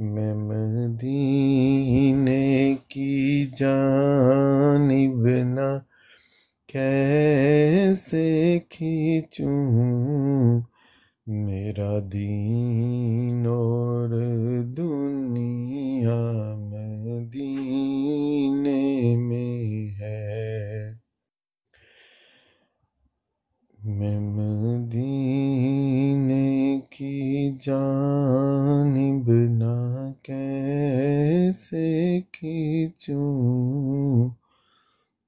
میں مدینے کی جانب نہ کیسے کھینچوں، میرا دین اور دنیا مدینے میں ہے، میں مدینے کی جانب نہ کیسے کھینچوں،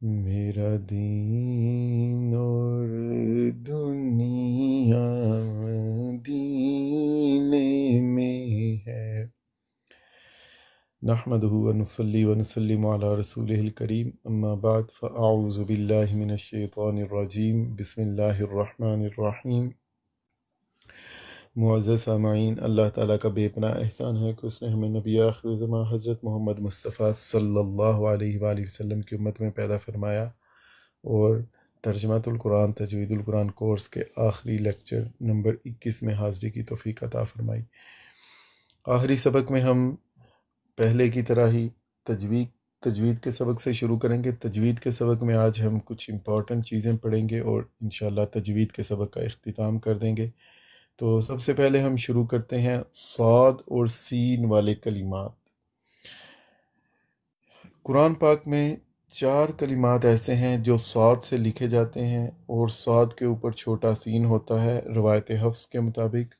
میرا دین اور دنیا مدینے میں ہے۔ نحمدہ ونصلی ونسلم علی رسولہ الکریم، اما بعد فاعوذ باللہ من الشیطان الرجیم، بسم اللہ الرحمن الرحیم۔ معزز سامعین، اللہ تعالیٰ کا بے پناہ احسان ہے کہ اس نے ہمیں نبی آخر زمان حضرت محمد مصطفیٰ صلی اللہ علیہ وآلہ وسلم کی امت میں پیدا فرمایا اور ترجمۃ القرآن تجوید القرآن کورس کے آخری لیکچر نمبر 21 میں حاضری کی توفیق عطا فرمائی۔ آخری سبق میں ہم پہلے کی طرح ہی تجوید کے سبق سے شروع کریں گے۔ تجوید کے سبق میں آج ہم کچھ امپورٹنٹ چیزیں پڑھیں گے اور انشاءاللہ تجوید کے سبق کا اختتام کر دیں گے۔ تو سب سے پہلے ہم شروع کرتے ہیں صاد اور سین والے کلمات۔ قرآن پاک میں 4 کلمات ایسے ہیں جو صاد سے لکھے جاتے ہیں اور صاد کے اوپر چھوٹا سین ہوتا ہے۔ روایت حفظ کے مطابق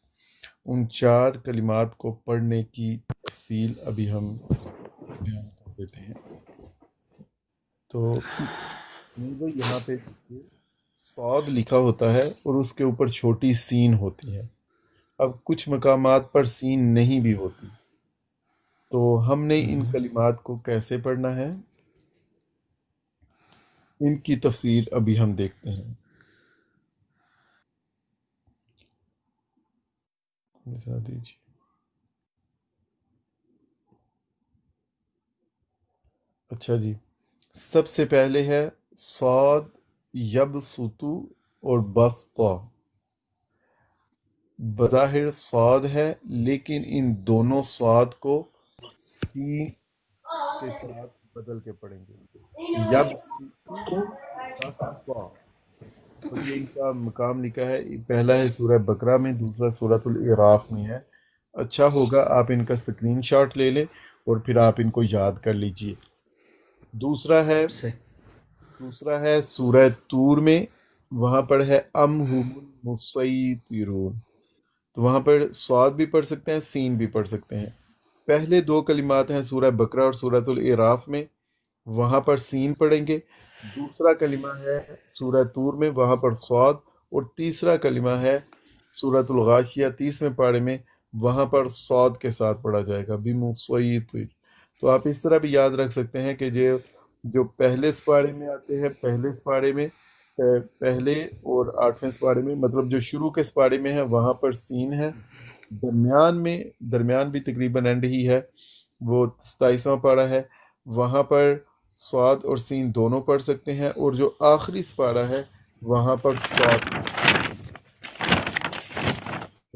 ان 4 کلمات کو پڑھنے کی تفصیل ابھی ہم بیان کر دیتے ہیں۔ تو یہاں پہ صاد لکھا ہوتا ہے اور اس کے اوپر چھوٹی سین ہوتی ہے۔ اب کچھ مقامات پر سین نہیں بھی ہوتی، تو ہم نے ان کلمات کو کیسے پڑھنا ہے، ان کی تفسیر ابھی ہم دیکھتے ہیں۔ اچھا جی، سب سے پہلے ہے صاد یبسطو اور بسطا۔ بظاہر صاد ہے لیکن ان دونوں صاد کو سین کے ساتھ بدل کے پڑھیں گے، یبسطو بسطا۔ اور یہ ان کا مقام لکھا ہے، پہلا ہے سورہ بقرہ میں، دوسرا سورۃ الاعراف میں ہے۔ اچھا ہوگا آپ ان کا اسکرین شاٹ لے لیں اور پھر آپ ان کو یاد کر لیجئے۔ دوسرا ہے سورہ طور میں، وہاں پر ہے ام هم المسیطرون، تو وہاں پر صاد بھی پڑھ سکتے ہیں، سین بھی پڑھ سکتے ہیں۔ پہلے 2 کلمات ہیں سورہ بقرہ اور سورۃ الاعراف میں، وہاں پر سین پڑھیں گے۔ دوسرا کلمہ ہے سورہ طور میں، وہاں پر صاد، اور تیسرا کلمہ ہے سورۃ الغاشیہ 30ویں پارے میں، وہاں پر صاد کے ساتھ پڑھا جائے گا بمسیطر۔ تو آپ اس طرح بھی یاد رکھ سکتے ہیں کہ جو پہلے سپارے میں آتے ہیں، پہلے سپارے میں پہلے اور 8ویں سپارے میں، مطلب جو شروع کے سپارے میں ہے وہاں پر سین ہے، درمیان بھی تقریباً اینڈ ہی ہے، وہ 27واں پارہ ہے، وہاں پر صاد اور سین دونوں پڑھ سکتے ہیں، اور جو آخری سپارہ ہے وہاں پر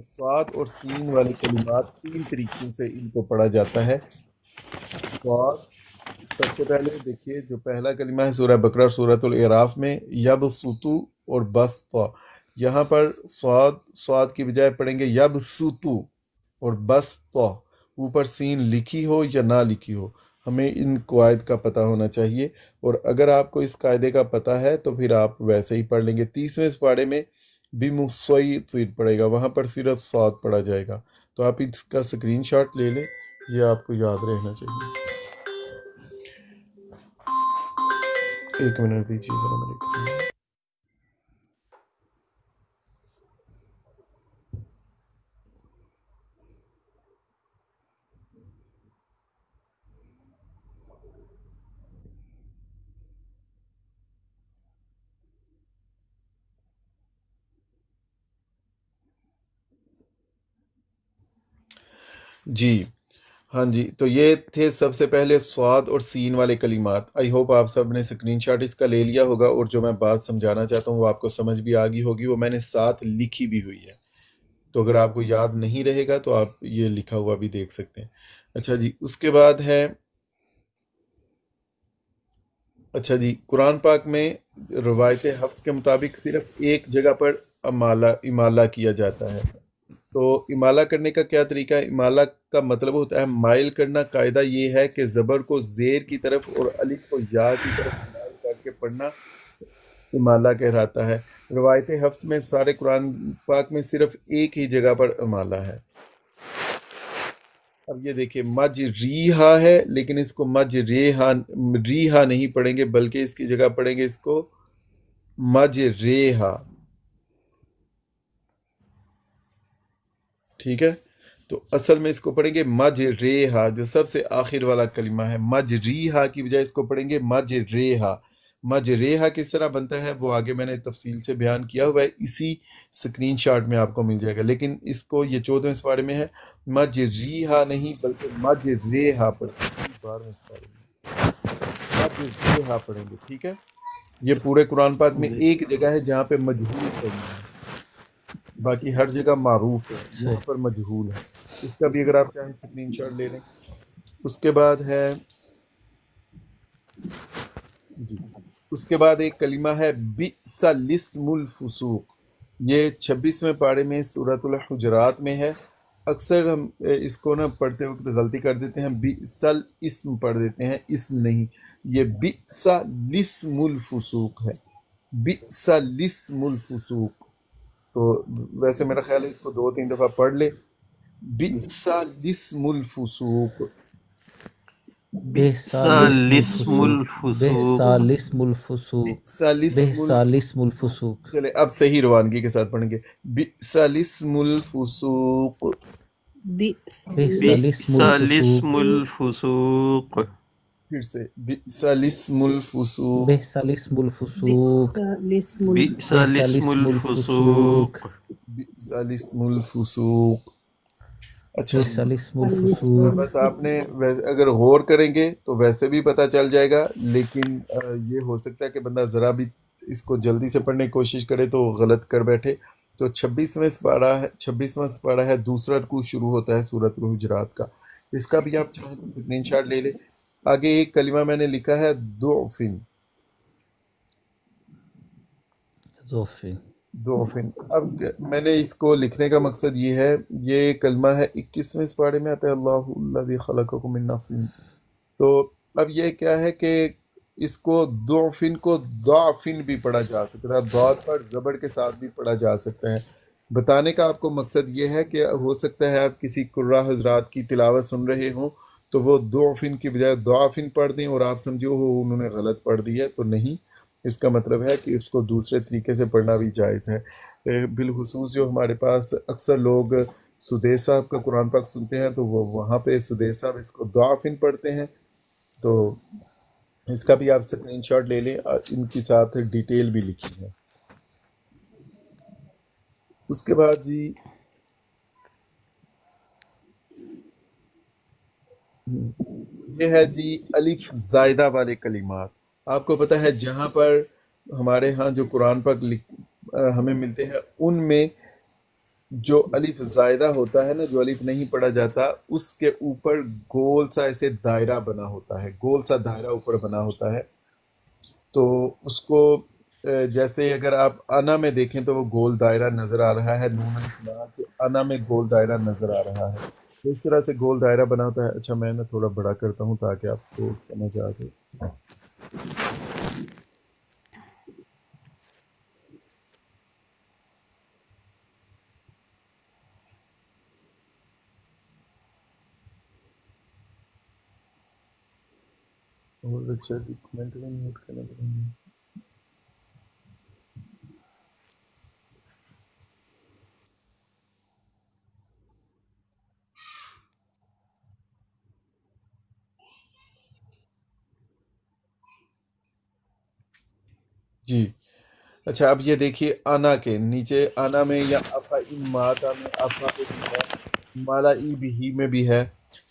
صاد اور سین والے کلمات 3 طریقوں سے ان کو پڑھا جاتا ہے۔ صاد سب سے پہلے دیکھیے، جو پہلا کلمہ ہے سورہ بقرہ اور سورۃ الاعراف میں، یبسطو اور بسطا، یہاں پر صاد کی بجائے پڑھیں گے یبسطو اور بسطا، اوپر سین لکھی ہو یا نہ لکھی ہو، ہمیں ان قواعد کا پتہ ہونا چاہیے، اور اگر آپ کو اس قاعدے کا پتہ ہے تو پھر آپ ویسے ہی پڑھ لیں گے۔ 30ویں سپارے میں بمسیطر پڑھے گا، وہاں پر صرف صاد پڑھا جائے گا۔ تو آپ اس کا اسکرین شاٹ لے لیں، یہ آپ کو یاد رہنا چاہیے۔ ایک منٹ دیجیے ذرا میرے کو۔ جی ہاں جی، تو یہ تھے سب سے پہلے صاد اور سین والے کلمات۔ آئی ہوپ آپ سب نے اسکرین شاٹ اس کا لے لیا ہوگا، اور جو میں بات سمجھانا چاہتا ہوں وہ آپ کو سمجھ بھی آگی ہوگی، وہ میں نے ساتھ لکھی بھی ہوئی ہے، تو اگر آپ کو یاد نہیں رہے گا تو آپ یہ لکھا ہوا بھی دیکھ سکتے ہیں۔ اچھا جی، اس کے بعد ہے، اچھا جی، قرآن پاک میں روایت حفظ کے مطابق صرف ایک جگہ پر امالہ کیا جاتا ہے۔ تو امالہ کرنے کا کیا طریقہ ہے؟ امالہ کا مطلب ہوتا ہے مائل کرنا۔ قاعدہ یہ ہے کہ زبر کو زیر کی طرف اور الف کو یا کی طرف مائل کر کے پڑھنا امالہ کہلاتا ہے۔ روایت حفظ میں سارے قرآن پاک میں صرف ایک ہی جگہ پر امالہ ہے۔ اب یہ دیکھیں، مج ریحا ہے، لیکن اس کو مج ریحا نہیں پڑھیں گے، بلکہ اس کی جگہ پڑھیں گے اس کو مج ریحا۔ ٹھیک ہے، تو اصل میں اس کو پڑھیں گے مج ریحا، جو سب سے آخر والا کلمہ ہے۔ مج ریحا کی بجائے اس کو پڑھیں گے مج ریحا۔ مج ریحا کس طرح بنتا ہے وہ آگے میں نے تفصیل سے بیان کیا ہوا ہے، اسی سکرین شاٹ میں آپ کو مل جائے گا، لیکن اس کو یہ 14ویں سپارے میں ہے، مج ریحا نہیں بلکہ مج ریحا پڑھیں گے، 12ویں سپارے میں مج ریحا پڑھیں گے۔ ٹھیک ہے، یہ پورے قرآن پاک میں جی ایک جگہ ہے جہاں پہ مجہول پڑھنا ہے، باقی ہر جگہ معروف ہے، یہاں صحیح. پر مجہول ہے۔ اس کا بھی اگر آپ چاہیں سکرین شاٹ لے لیں۔ اس کے بعد ہے جی، اس کے بعد ایک کلمہ ہے بئس الاسم الفسوق، یہ 26ویں پارے میں سورۃ الحجرات میں ہے۔ اکثر ہم اس کو نا پڑھتے وقت غلطی کر دیتے ہیں، بئس الاسم پڑھ دیتے ہیں، اسم نہیں، یہ بئس الاسم الفسوق ہے، بئس الاسم الفسوق۔ تو ویسے میرا خیال ہے اس کو 2-3 دفعہ پڑھ لے، بئس الاسم الفسوق، بئس الاسم الاسم الفسوق، بئس الفسوق الاسم الفسوق، بئس الاسم بئس الاسم الفسوق. چلے اب صحیح روانگی کے ساتھ پڑھیں گے، بئس الاسم الفسوق، بئس بئس الاسم بئس الاسم الفسوق، الفسوق پھر سے بئس الاسم الفسوق، بئس الاسم بئس الفسوق، الاسم بئس بئس الاسم الاسم الفسوق، الفسوق بئس الاسم الفسوق۔ اچھا بئس جی، الاسم الاسم الفسوق. بس آپ نے اگر غور کریں گے تو ویسے بھی پتہ چل جائے گا، لیکن یہ ہو سکتا ہے کہ بندہ ذرا بھی اس کو جلدی سے پڑھنے کی کوشش کرے تو غلط کر بیٹھے۔ تو 26واں سپارہ ہے، دوسرا رکوع شروع ہوتا ہے سورۃ الحجرات کا، اس کا بھی آپ چاہیں تو سکرین شاٹ لے لیں۔ آگے ایک کلمہ میں نے لکھا ہے ضعفن، ضعفن. ضعفن۔ اب میں نے اس کو لکھنے کا مقصد یہ ہے، یہ کلمہ ہے 21ویں سپارے میں آتا ہے، اللہ الذی خلقکم من نفس۔ تو اب یہ کیا ہے کہ اس کو ضعفن کو ضعفن بھی پڑھا جا سکتا ہے، ضاد پر زبر کے ساتھ بھی پڑھا جا سکتا ہے۔ بتانے کا آپ کو مقصد یہ ہے کہ ہو سکتا ہے آپ کسی قراء حضرات کی تلاوت سن رہے ہوں تو وہ ضعفن کی بجائے ضعفن پڑھ دیں اور آپ سمجھو ہو انہوں نے غلط پڑھ دی ہے، تو نہیں، اس کا مطلب ہے کہ اس کو دوسرے طریقے سے پڑھنا بھی جائز ہے۔ بالخصوص جو ہمارے پاس اکثر لوگ سدیس صاحب کا قرآن پاک سنتے ہیں تو وہ وہاں پہ سدیس صاحب اس کو ضعفن پڑھتے ہیں، تو اس کا بھی آپ سکرین شاٹ لے لیں، ان کی ساتھ ڈیٹیل بھی لکھی ہے۔ اس کے بعد جی یہ ہے جی الف زائدہ والے کلمات۔ آپ کو پتہ ہے جہاں پر ہمارے ہاں جو قرآن پاک ہمیں ملتے ہیں ان میں جو الف زائدہ ہوتا ہے نا، جو الف نہیں پڑھا جاتا، اس کے اوپر گول سا ایسے دائرہ بنا ہوتا ہے، گول سا دائرہ اوپر بنا ہوتا ہے، تو اس کو جیسے اگر آپ انا میں دیکھیں تو وہ گول دائرہ نظر آ رہا ہے، نون الف لا کے انا میں گول دائرہ نظر آ رہا ہے، تو اس طرح سے گول دائرہ بنا ہوتا ہے۔ اچھا میں نا تھوڑا بڑا کرتا ہوں تاکہ آپ کو سمجھ آ جائے۔ اور اچھا جی کمنٹ میں نوٹ کرنا پڑیں گے۔ جی اچھا، اب یہ دیکھیے انا کے نیچے، انا میں یا افا ماتا میں افا میں بھی ہے، مالا ای بھی ہی میں بھی ہے،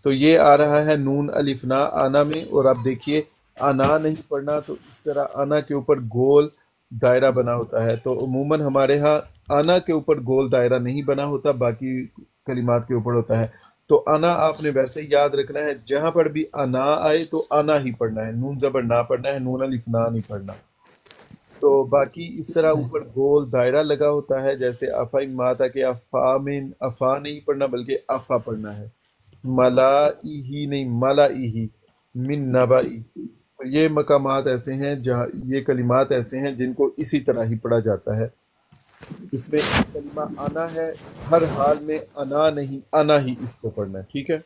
تو یہ آ رہا ہے نون الفنا انا میں، اور اب دیکھیے انا نہیں پڑھنا تو اس طرح انا کے اوپر گول دائرہ بنا ہوتا ہے، تو عموماً ہمارے ہاں انا کے اوپر گول دائرہ نہیں بنا ہوتا، باقی کلمات کے اوپر ہوتا ہے۔ تو انا آپ نے ویسے ہی یاد رکھنا ہے، جہاں پر بھی انا آئے تو انا ہی پڑھنا ہے، نون زبر نہ پڑھنا ہے، نون الف نہ نہیں پڑھنا۔ تو باقی اس طرح اوپر گول دائرہ لگا ہوتا ہے، جیسے افا ماتا کے افا من، افا نہیں پڑھنا بلکہ افا پڑھنا ہے، ملائی ہی نہیں ملائی ہی، من نبائی۔ یہ مقامات ایسے ہیں جہاں یہ کلمات ایسے ہیں جن کو اسی طرح ہی پڑھا جاتا ہے۔ اس میں کلمہ انا ہے، ہر حال میں انا نہیں، انا ہی اس کو پڑھنا ہے، ٹھیک ہے۔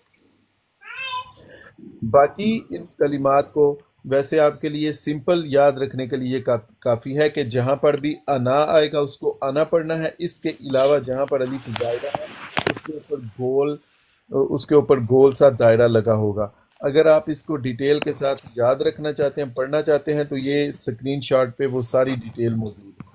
باقی ان کلمات کو ویسے آپ کے لیے سمپل یاد رکھنے کے لیے کافی ہے کہ جہاں پر بھی انا آئے گا اس کو انا پڑھنا ہے، اس کے علاوہ جہاں پر الف زائدہ ہے اس کے اوپر گول سا دائرہ لگا ہوگا۔ اگر آپ اس کو ڈیٹیل کے ساتھ یاد رکھنا چاہتے ہیں، پڑھنا چاہتے ہیں، تو یہ سکرین شاٹ پہ وہ ساری ڈیٹیل موجود ہے۔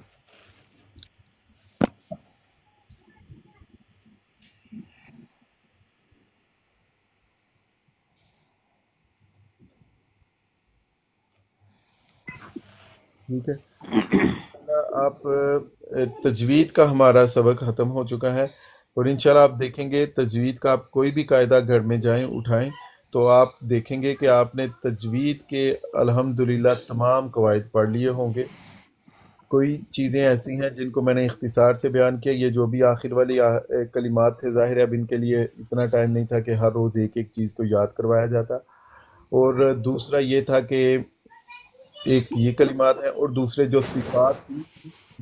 ٹھیک ہے، آپ تجوید کا ہمارا سبق ختم ہو چکا ہے، اور انشاءاللہ آپ دیکھیں گے تجوید کا آپ کوئی بھی قاعدہ گھر میں جائیں اٹھائیں تو آپ دیکھیں گے کہ آپ نے تجوید کے الحمدللہ تمام قواعد پڑھ لیے ہوں گے۔ کوئی چیزیں ایسی ہیں جن کو میں نے اختصار سے بیان کیا، یہ جو بھی آخر والی کلمات تھے، ظاہر ہے اب ان کے لیے اتنا ٹائم نہیں تھا کہ ہر روز ایک ایک چیز کو یاد کروایا جاتا، اور دوسرا یہ تھا کہ ایک یہ کلمات ہیں، اور دوسرے جو صفات تھی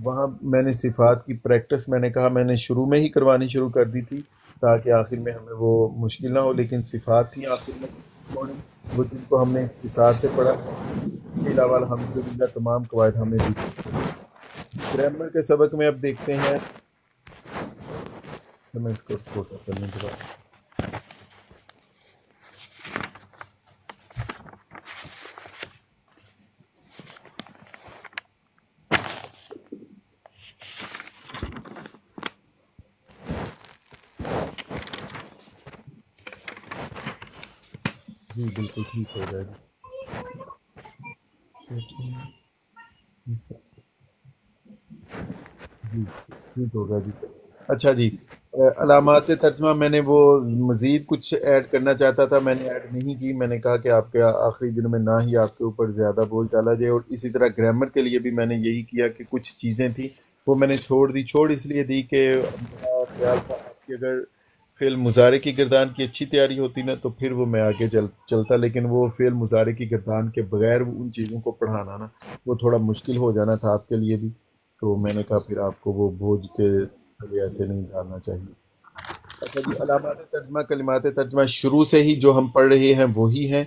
وہاں میں نے صفات کی پریکٹس میں نے کہا میں نے شروع میں ہی کروانی شروع کر دی تھی تاکہ آخر میں ہمیں وہ مشکل نہ ہو، لیکن صفات تھیں آخر میں وہ جن کو ہم نے اختصار سے پڑھا۔ اس کے علاوہ الحمدللہ تمام قواعد ہم نے دیکھی۔ گرامر کے سبق میں اب دیکھتے ہیں، میں اس کو چھوٹا کرنے کے بعد جی بالکل ٹھیک ہو جائے گا، جی ٹھیک ہوگا جی۔ اچھا جی، علامات ترجمہ میں نے وہ مزید کچھ ایڈ کرنا چاہتا تھا، میں نے ایڈ نہیں کی، میں نے کہا کہ آپ کے آخری دن میں نہ ہی آپ کے اوپر زیادہ بوجھ ڈالا جائے، اور اسی طرح گرامر کے لیے بھی میں نے یہی کیا کہ کچھ چیزیں تھیں وہ میں نے چھوڑ اس لیے دی کہ میرا خیال تھا آپ کی اگر فعل مضارع کی گردان کی اچھی تیاری ہوتی نا تو پھر وہ میں آگے چلتا، لیکن وہ فعل مضارع کی گردان کے بغیر ان چیزوں کو پڑھانا نا وہ تھوڑا مشکل ہو جانا تھا آپ کے لیے بھی، تو میں نے کہا پھر آپ کو وہ بوجھ کے تلے ایسے نہیں ڈالنا چاہیے۔ اچھا جی، علامات ترجمہ کلمات ترجمہ شروع سے ہی جو ہم پڑھ رہے ہیں وہی ہیں۔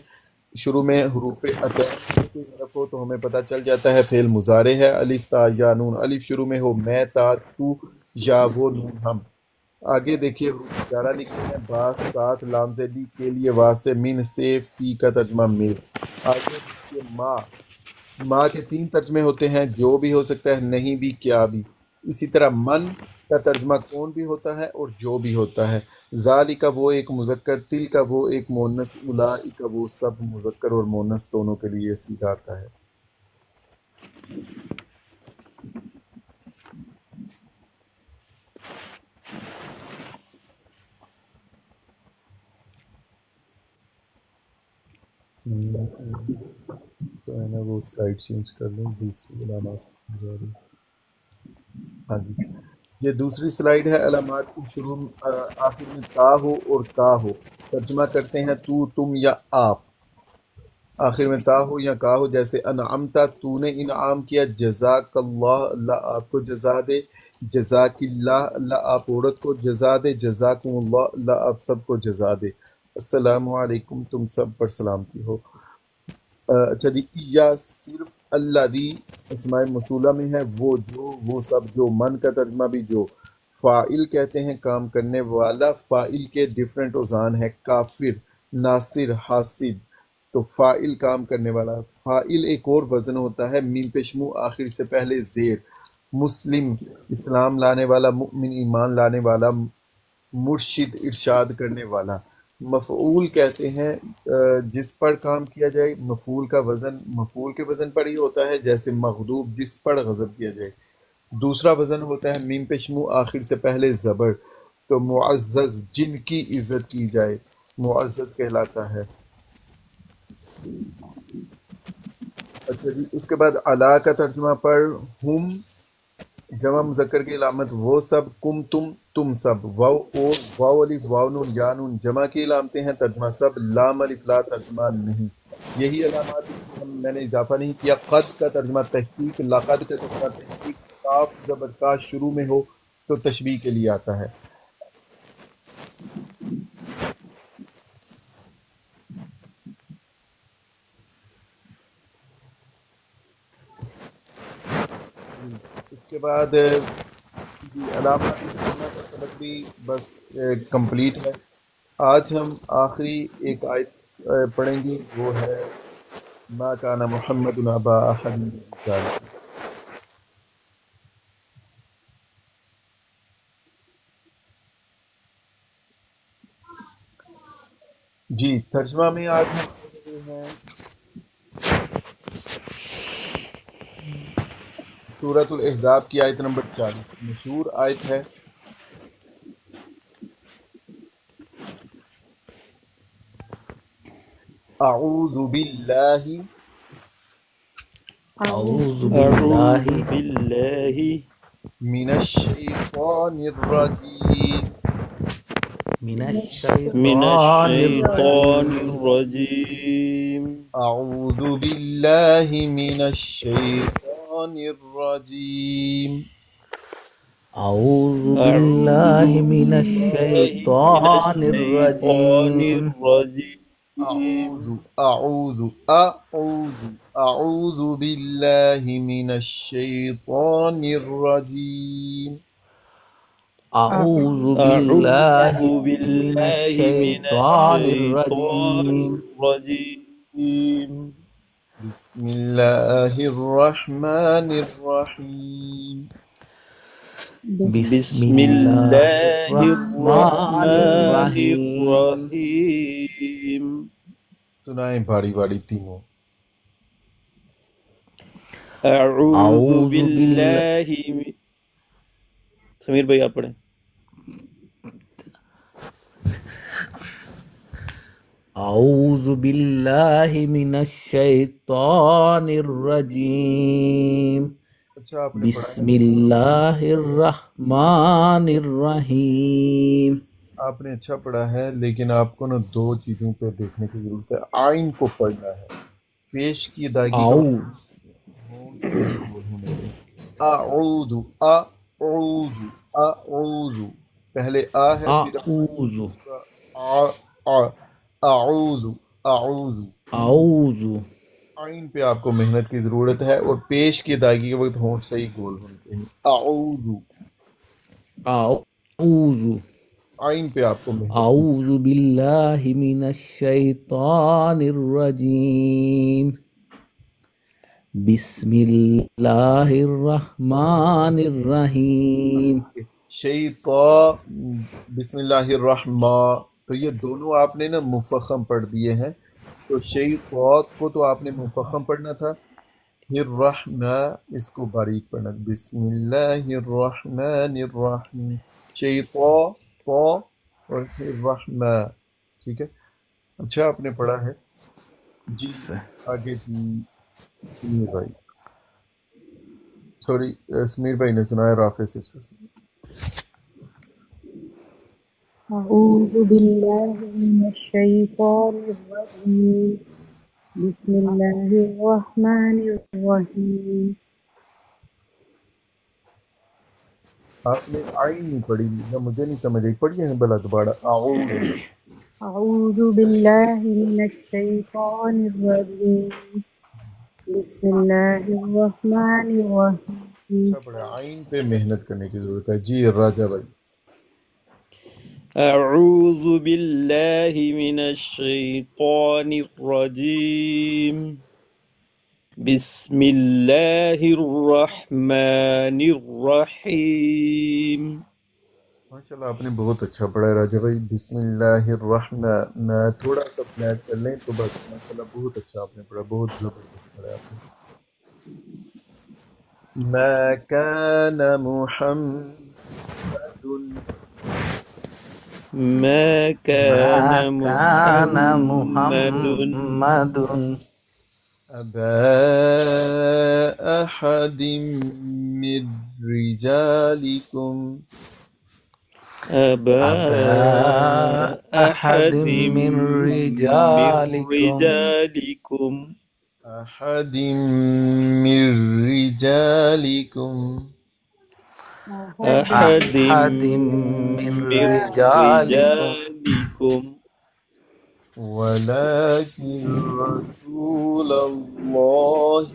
شروع میں حروف عطف کوئی حرف ہو تو ہمیں پتہ چل جاتا ہے فعل مضارع ہے، الف تا یا نون، الف شروع میں ہو، میں تا تو یا وہ نون ہم۔ آگے دیکھیے حروف جارہ لکھے ہیں، با سات لام زیدی کے لیے واسطے، من سے، فی کا ترجمہ میل۔ آگے دیکھیے ماں کے 3 ترجمے ہوتے ہیں، جو بھی ہو سکتا ہے، نہیں بھی، کیا بھی۔ اسی طرح من کا ترجمہ کون بھی ہوتا ہے اور جو بھی ہوتا ہے۔ ذالک کا وہ ایک مذکر، تل کا وہ ایک مونس، اولئک کا وہ سب مذکر اور مونس دونوں کے لیے سیدھا آتا ہے۔ تو ہے نا وہ سلائڈ چینج کر لیں، دوسری علامات جاری۔ ہاں جی، یہ دوسری سلائیڈ ہے، علامات کی شروع آخر میں تا ہو اور کا ہو، ترجمہ کرتے ہیں تو، تم یا آپ، آخر میں تا ہو یا کا ہو، جیسے انعمتا تو نے انعام کیا، جزاک اللہ اللہ آپ کو جزا دے، جزاک اللہ اللہ آپ عورت کو جزا دے، جزاکم اللہ اللہ آپ سب کو جزا دے، السلام علیکم تم سب پر سلامتی ہو۔ اچھا جی، یا صرف الذی اسماء موصولہ میں ہے، وہ جو، وہ سب جو، من کا ترجمہ بھی جو، فاعل کہتے ہیں کام کرنے والا، فاعل کے ڈیفرنٹ اوزان ہے، کافر، ناصر، حاسد، تو فاعل کام کرنے والا، فاعل ایک اور وزن ہوتا ہے، میم پیشمو آخر سے پہلے زیر، مسلم اسلام لانے والا، مؤمن ایمان لانے والا، مرشد ارشاد کرنے والا۔ مفعول کہتے ہیں جس پر کام کیا جائے، مفعول کا وزن مفعول کے وزن پر ہی ہوتا ہے، جیسے مغضوب جس پر غضب کیا جائے۔ دوسرا وزن ہوتا ہے میم پیشمو آخر سے پہلے زبر، تو معزز جن کی عزت کی جائے معزز کہلاتا ہے. اچھا جی، اس کے بعد علا کا ترجمہ پر ہم جمع مذکر کی علامت وہ سب، کم تم سب، واو الف واو نون یا نون جمع کی علامتیں ہیں، ترجمہ سب، لام الف لا ترجمہ نہیں. یہی علامات اس میں میں نے اضافہ نہیں کیا. قد کا ترجمہ تحقیق، لقد کا ترجمہ تحقیق، کاف زبر کا شروع میں ہو تو تشبیہ کے لیے آتا ہے. اس کے بعد علامات کا سبق بھی بس کمپلیٹ ہے. آج ہم آخری ایک آیت پڑھیں گے، وہ ہے ما کان محمد ابا احد من رجالکم. جی ترجمہ میں آج ہم پڑھ رہے ہیں سورۃ الاحزاب کی آیت نمبر 40. مشہور آیت ہے. اعوذ باللہ اعوذ أعوذ باللہ بالله من الشیطان الرجیم. من من الشیطان الشيطان الرجیم. الرجيم. اعوذ باللہ من الشیطان الرجیم. اعوذ أعوذ باللہ من بالله من الشیطان الشيطان الرجیم. الرجيم. اعوذ باللہ من الشیطان الرجیم. اعوذ أعوذ باللہ من بالله من الشیطان الشيطان الرجیم. الرجيم. بسم اللہ الرحمن الرحیم. بسم بسم اللہ الله الرحمن الرحمن الرحیم. الرحيم. سنائیں باری باری تینوں. أعوذ اعوذ باللہ بالله سمیر بھائی آپ پڑھیں. اعوذ باللہ من الشیطان الرجیم. اچھا آپ نے پڑھا بسم ہے، اللہ الرحمن الرحیم. آپ نے اچھا پڑھا ہے، لیکن آپ کو نا دو چیزوں پہ دیکھنے کی ضرورت ہے. آئین کو پڑھنا ہے، پیش کی ادائیگی کا اعوذ صحیح بول ہونے چاہیے. اعوذ اعوذ پہلے آ ہے، پھر اعوذ اعوذ اعوذ. اعوذ آئین پہ آپ کو محنت کی ضرورت ہے، اور پیش کی ادائیگی کے وقت ہونٹ صحیح گول ہونے چاہیے. اعوذ اعوذ آئین پہ آپ کو محنت کی. اعوذ باللہ من الشیطان الرجیم. بسم اللہ الرحمن الرحیم. بسم اللہ الرحمن، تو یہ دونوں آپ نے نا مفخم پڑھ دیے ہیں. تو شیطان کو تو آپ نے مفخم پڑھنا تھا، پھر رحمہ اس کو باریک پڑھنا. بسم اللہ الرحمن الرحیم، شیطان تو اور پھر رحمہ. ٹھیک ہے، اچھا آپ نے پڑھا ہے. جی آگے جی سمیر بھائی، سوری سمیر بھائی نے سنایا رافع سسٹر سے. أعوذ بالله من الشيطان الرجيم بسم الله الرحمن الرحيم. آپ نے آئین نہیں پڑھی نہ، مجھے نہیں سمجھ آئی. پڑھیے ہیں بلا دوبارہ. أعوذ بالله من الشيطان الرجيم بسم الله الرحمن الرحيم. اچھا پڑھا، آئین پہ محنت کرنے کی ضرورت ہے. جی راجہ بھائی. أعوذ بالله من الشيطان الرجيم. بسم الله الرحمن الرحيم. ماشاءاللہ آپ نے بہت اچھا پڑھا ہے راجہ بھائی. بسم اللہ الرحمن، میں تھوڑا سا فلیٹ کر لیں تو بس. ماشاءاللہ بہت اچھا آپ نے پڑھا، بہت زبردست پڑھا آپ نے. ما كان محمد ما كان ما كان محمد محمد أبا أحد من رجالكم أبا أبا أحد من رجالكم أحد من رجالكم أحد أحد من من رجالكم رجالكم ولكن رسول الله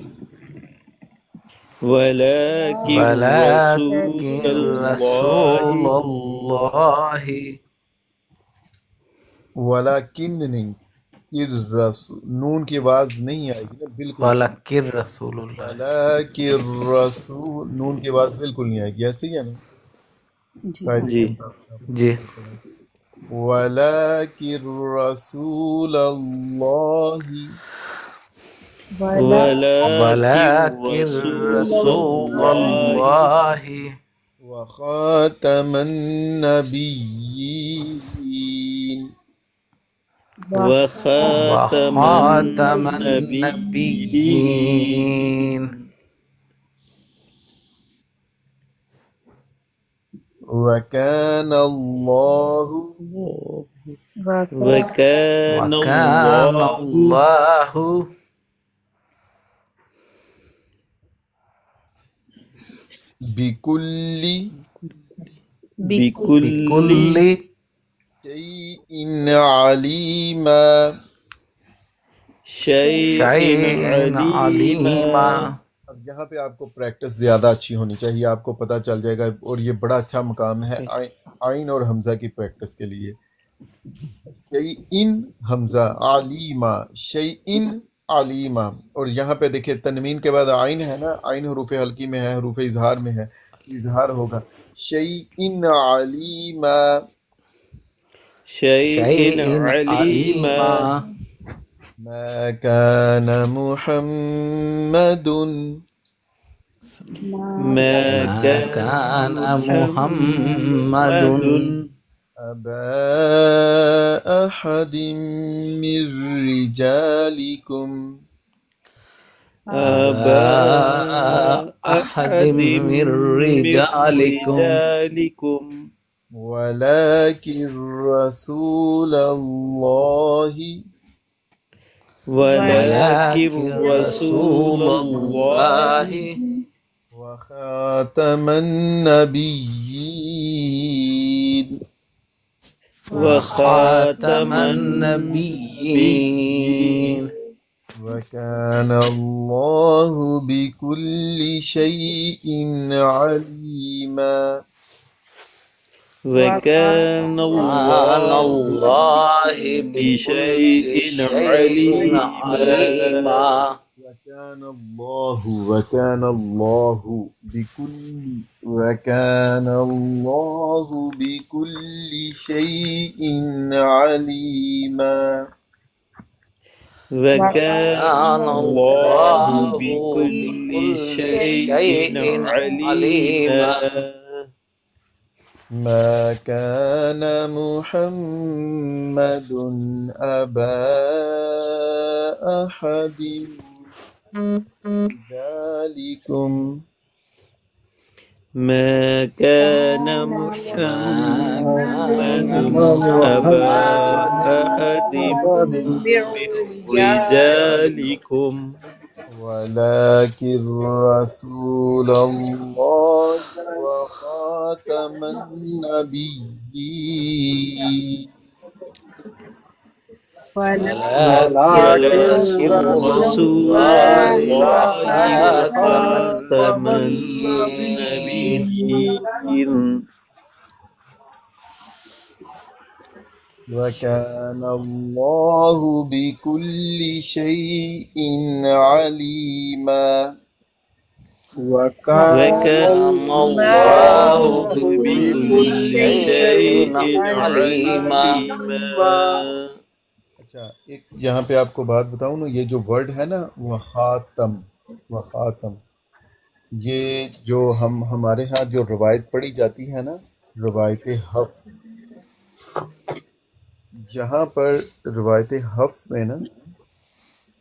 ولكن ولكن رسول الله الله ولكن نہیں الرسول نون کی آواز نہیں آئے گی نا بالکل ولكن رسول الله ولكن رسول نون کی آواز بالکل نہیں آئے گی ایسے ہی ہے نا جی قاعدے جی کے مطابق جی ولكن رسول الله ولكن ولكن رسول رسول الله الله وخاتم النبيين وخاتم وخاتم النبيين النبيين وكان الله وكان وكان الله الله بكل بكل بكل شيء عليما شيء شيء عليما عليما اب یہاں پہ آپ کو پریکٹس زیادہ اچھی ہونی چاہیے آپ کو پتہ چل جائے گا اور یہ بڑا اچھا مقام ہے عین اور حمزہ کی پریکٹس کے لیے شیئن حمزہ علیما شیئن علیما اور یہاں پہ دیکھیں تنوین کے بعد عین ہے نا عین حروف حلقی میں ہے حروف اظہار میں ہے اظہار ہوگا شیئن علیما شيء شيء عليما عليما ما كان محمد ما ما كان كان محمد محمد أبا أحد من رجالكم أبا أحد أحد من من رجالكم رجالكم ولكن رسول الله ولكن ولكن رسول رسول الله الله وخاتم النبيين وخاتم وخاتم النبيين وكان الله بكل شيء عليما وكان كان الله الله بشيء بكل شيء عليما عليما وكان الله بكل شيء عليما وكان الله بكل شيء عليما ما كان محمد أبا أحد من رجالكم ما كان محمد أبا أحد من رجالكم ولكن رسول الله وخاتم النبيين ولكن رسول الله وخاتم النبيين وكان الله بكل شيء عليما وكان الله بكل شيء عليما. اچھا ایک یہاں پہ آپ کو بات بتاؤں نا، یہ جو ورڈ ہے نا وخاتم، وخاتم، یہ جو ہمارے ہاں جو روایت پڑھی جاتی ہے نا، روایت حفظ، یہاں پر روایت حفظ میں نا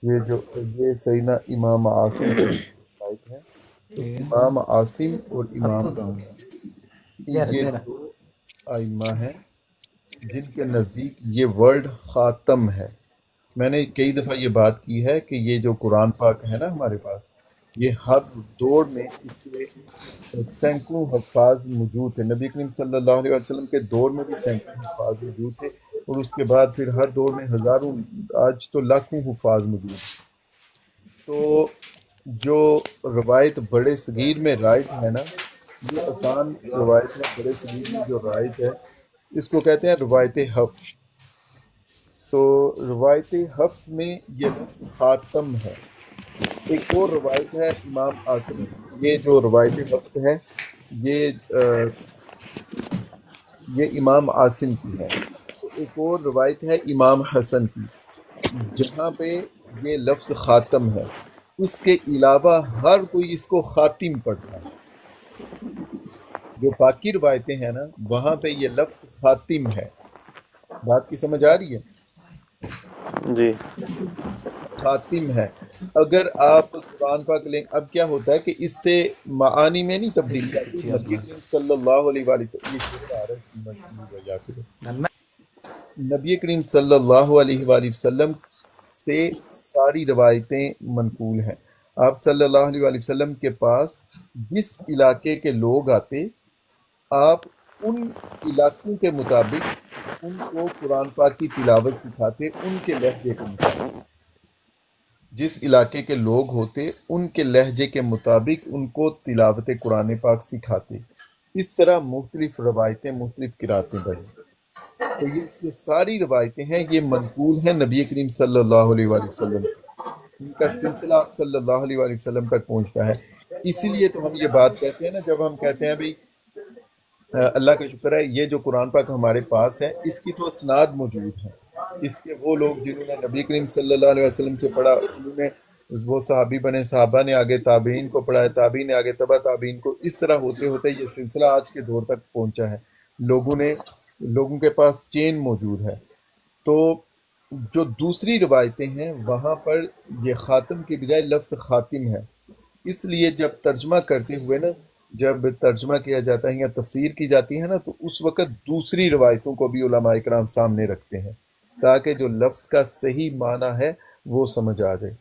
یہ سیدنا امام عاصم سے روایت ہے. تو امام عاصم اور امام یہ دو ائمہ ہیں جن کے نزدیک یہ ورڈ خاتم ہے. میں نے کئی دفعہ یہ بات کی ہے کہ یہ جو قرآن پاک ہے نا ہمارے پاس، یہ ہر دور میں اس کے سینکڑوں حفاظ موجود تھے. نبی کریم صلی اللہ علیہ وسلم کے دور میں بھی سینکڑوں حفاظ موجود تھے، اور اس کے بعد پھر ہر دور میں ہزاروں، آج تو لاکھوں حفاظ موجود ہیں. تو جو روایت بڑے صغیر میں رائج ہے نا، یہ آسان روایت ہے. بڑے صغیر میں جو رائج ہے اس کو کہتے ہیں روایت حفظ. تو روایت حفظ میں یہ لفظ خاتم ہے. ایک اور روایت ہے امام عاصم کی. یہ جو روایت حفظ ہے یہ امام عاصم کی ہے. تو ایک اور روایت ہے امام حسن کی جہاں پہ یہ لفظ خاتم ہے. اس کے علاوہ ہر کوئی اس کو خاتم پڑھتا ہے. جو باقی روایتیں ہیں نا وہاں پہ یہ لفظ خاتم ہے. بات کی سمجھ آ رہی ہے؟ جی خاتم ہے. اگر آپ قرآن پاک لیں، اب کیا ہوتا ہے کہ اس سے معانی میں نہیں تبدیلی آتی. نبی کریم صلی اللہ علیہ وآلہ وسلم نبی کریم صلی اللہ علیہ وآلہ وسلم سے ساری روایتیں منقول ہیں. آپ صلی اللہ علیہ وآلہ وسلم کے پاس جس علاقے کے لوگ آتے، آپ ان علاقوں کے مطابق ان کو قرآن پاک کی تلاوت سکھاتے، ان کے لہجے کے مطابق. جس علاقے کے لوگ ہوتے ان کے لہجے کے مطابق ان کو تلاوت قرآن پاک سکھاتے. اس طرح مختلف روایتیں، مختلف قراتیں بنی. تو یہ ساری روایتیں ہیں، یہ منقول ہیں نبی کریم صلی اللہ علیہ وآلہ وسلم سے. ان کا سلسلہ آپ صلی اللہ علیہ وآلہ وسلم تک پہنچتا ہے. اسی لیے تو ہم یہ بات کہتے ہیں نا، جب ہم کہتے ہیں بھئی اللہ کا شکر ہے یہ جو قرآن پاک ہمارے پاس ہے اس کی تو اسناد موجود ہے. اس کے وہ لوگ جنہوں نے نبی کریم صلی اللہ علیہ وسلم سے پڑھا، انہوں نے وہ صحابی بنے، صحابہ نے آگے تابعین کو پڑھا ہے، تابعین نے آگے تبع تابعین کو. اس طرح ہوتے ہوتے یہ سلسلہ آج کے دور تک پہنچا ہے. لوگوں کے پاس چین موجود ہے. تو جو دوسری روایتیں ہیں وہاں پر یہ خاتم کی بجائے لفظ خاتم ہے. اس لیے جب ترجمہ کرتے ہوئے نا، جب ترجمہ کیا جاتا ہے یا تفسیر کی جاتی ہے نا، تو اس وقت دوسری روایتوں کو بھی علماء کرام سامنے رکھتے ہیں تاکہ جو لفظ کا صحیح معنی ہے وہ سمجھ آ جائے.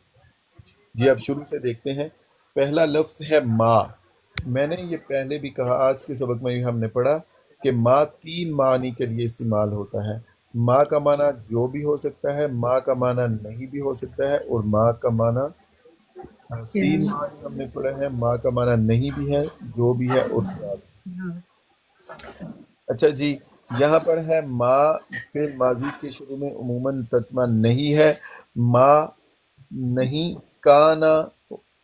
جی اب شروع سے دیکھتے ہیں. پہلا لفظ ہے ماں. میں نے یہ پہلے بھی کہا، آج کے سبق میں بھی ہم نے پڑھا کہ ماں 3 معنی کے لیے استعمال ہوتا ہے. ماں کا معنی جو بھی ہو سکتا ہے، ماں کا معنی نہیں بھی ہو سکتا ہے، اور ماں کا معنی 3 معنی ہم نے پڑھے ہیں. ماں کا معنی نہیں بھی ہے، جو بھی ہے، اور کیا بھی. اچھا جی، یہاں پر ہے ماں فعل ماضی کے شروع میں عموماً ترجمہ نہیں ہے. ماں نہیں. کانا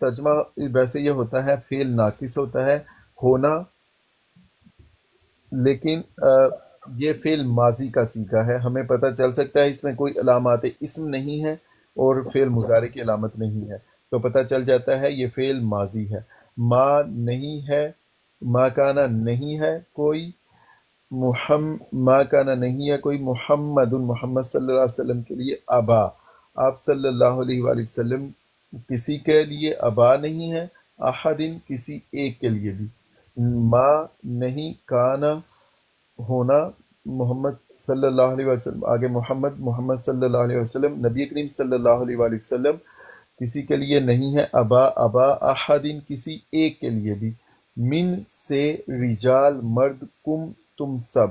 ترجمہ ویسے یہ ہوتا ہے فعل ناقص ہوتا ہے، ہونا، لیکن یہ فعل ماضی کا صیغہ ہے. ہمیں پتہ چل سکتا ہے اس میں کوئی علامات اسم نہیں ہے اور فعل مضارع کی علامت نہیں ہے، تو پتہ چل جاتا ہے یہ فعل ماضی ہے. ماں نہیں ہے، ماں کانا نہیں ہے کوئی، ماں کانا نہیں ہے کوئی، محمد صلی اللہ علیہ وسلم کے لیے ابا. آپ صلی اللہ علیہ وآلہ وسلم کسی کے لیے ابا نہیں ہے، احدن کسی ایک کے لیے بھی. ماں نہیں. کانا ہونا، محمد صلی اللہ علیہ وسلم، آگے محمد صلی اللہ علیہ وسلم، نبی کریم صلی اللہ علیہ وآلہ وسلم کسی کے لیے نہیں ہے. ابا احدن کسی ایک کے لیے بھی. من سے رجال مرد، کم تم سب،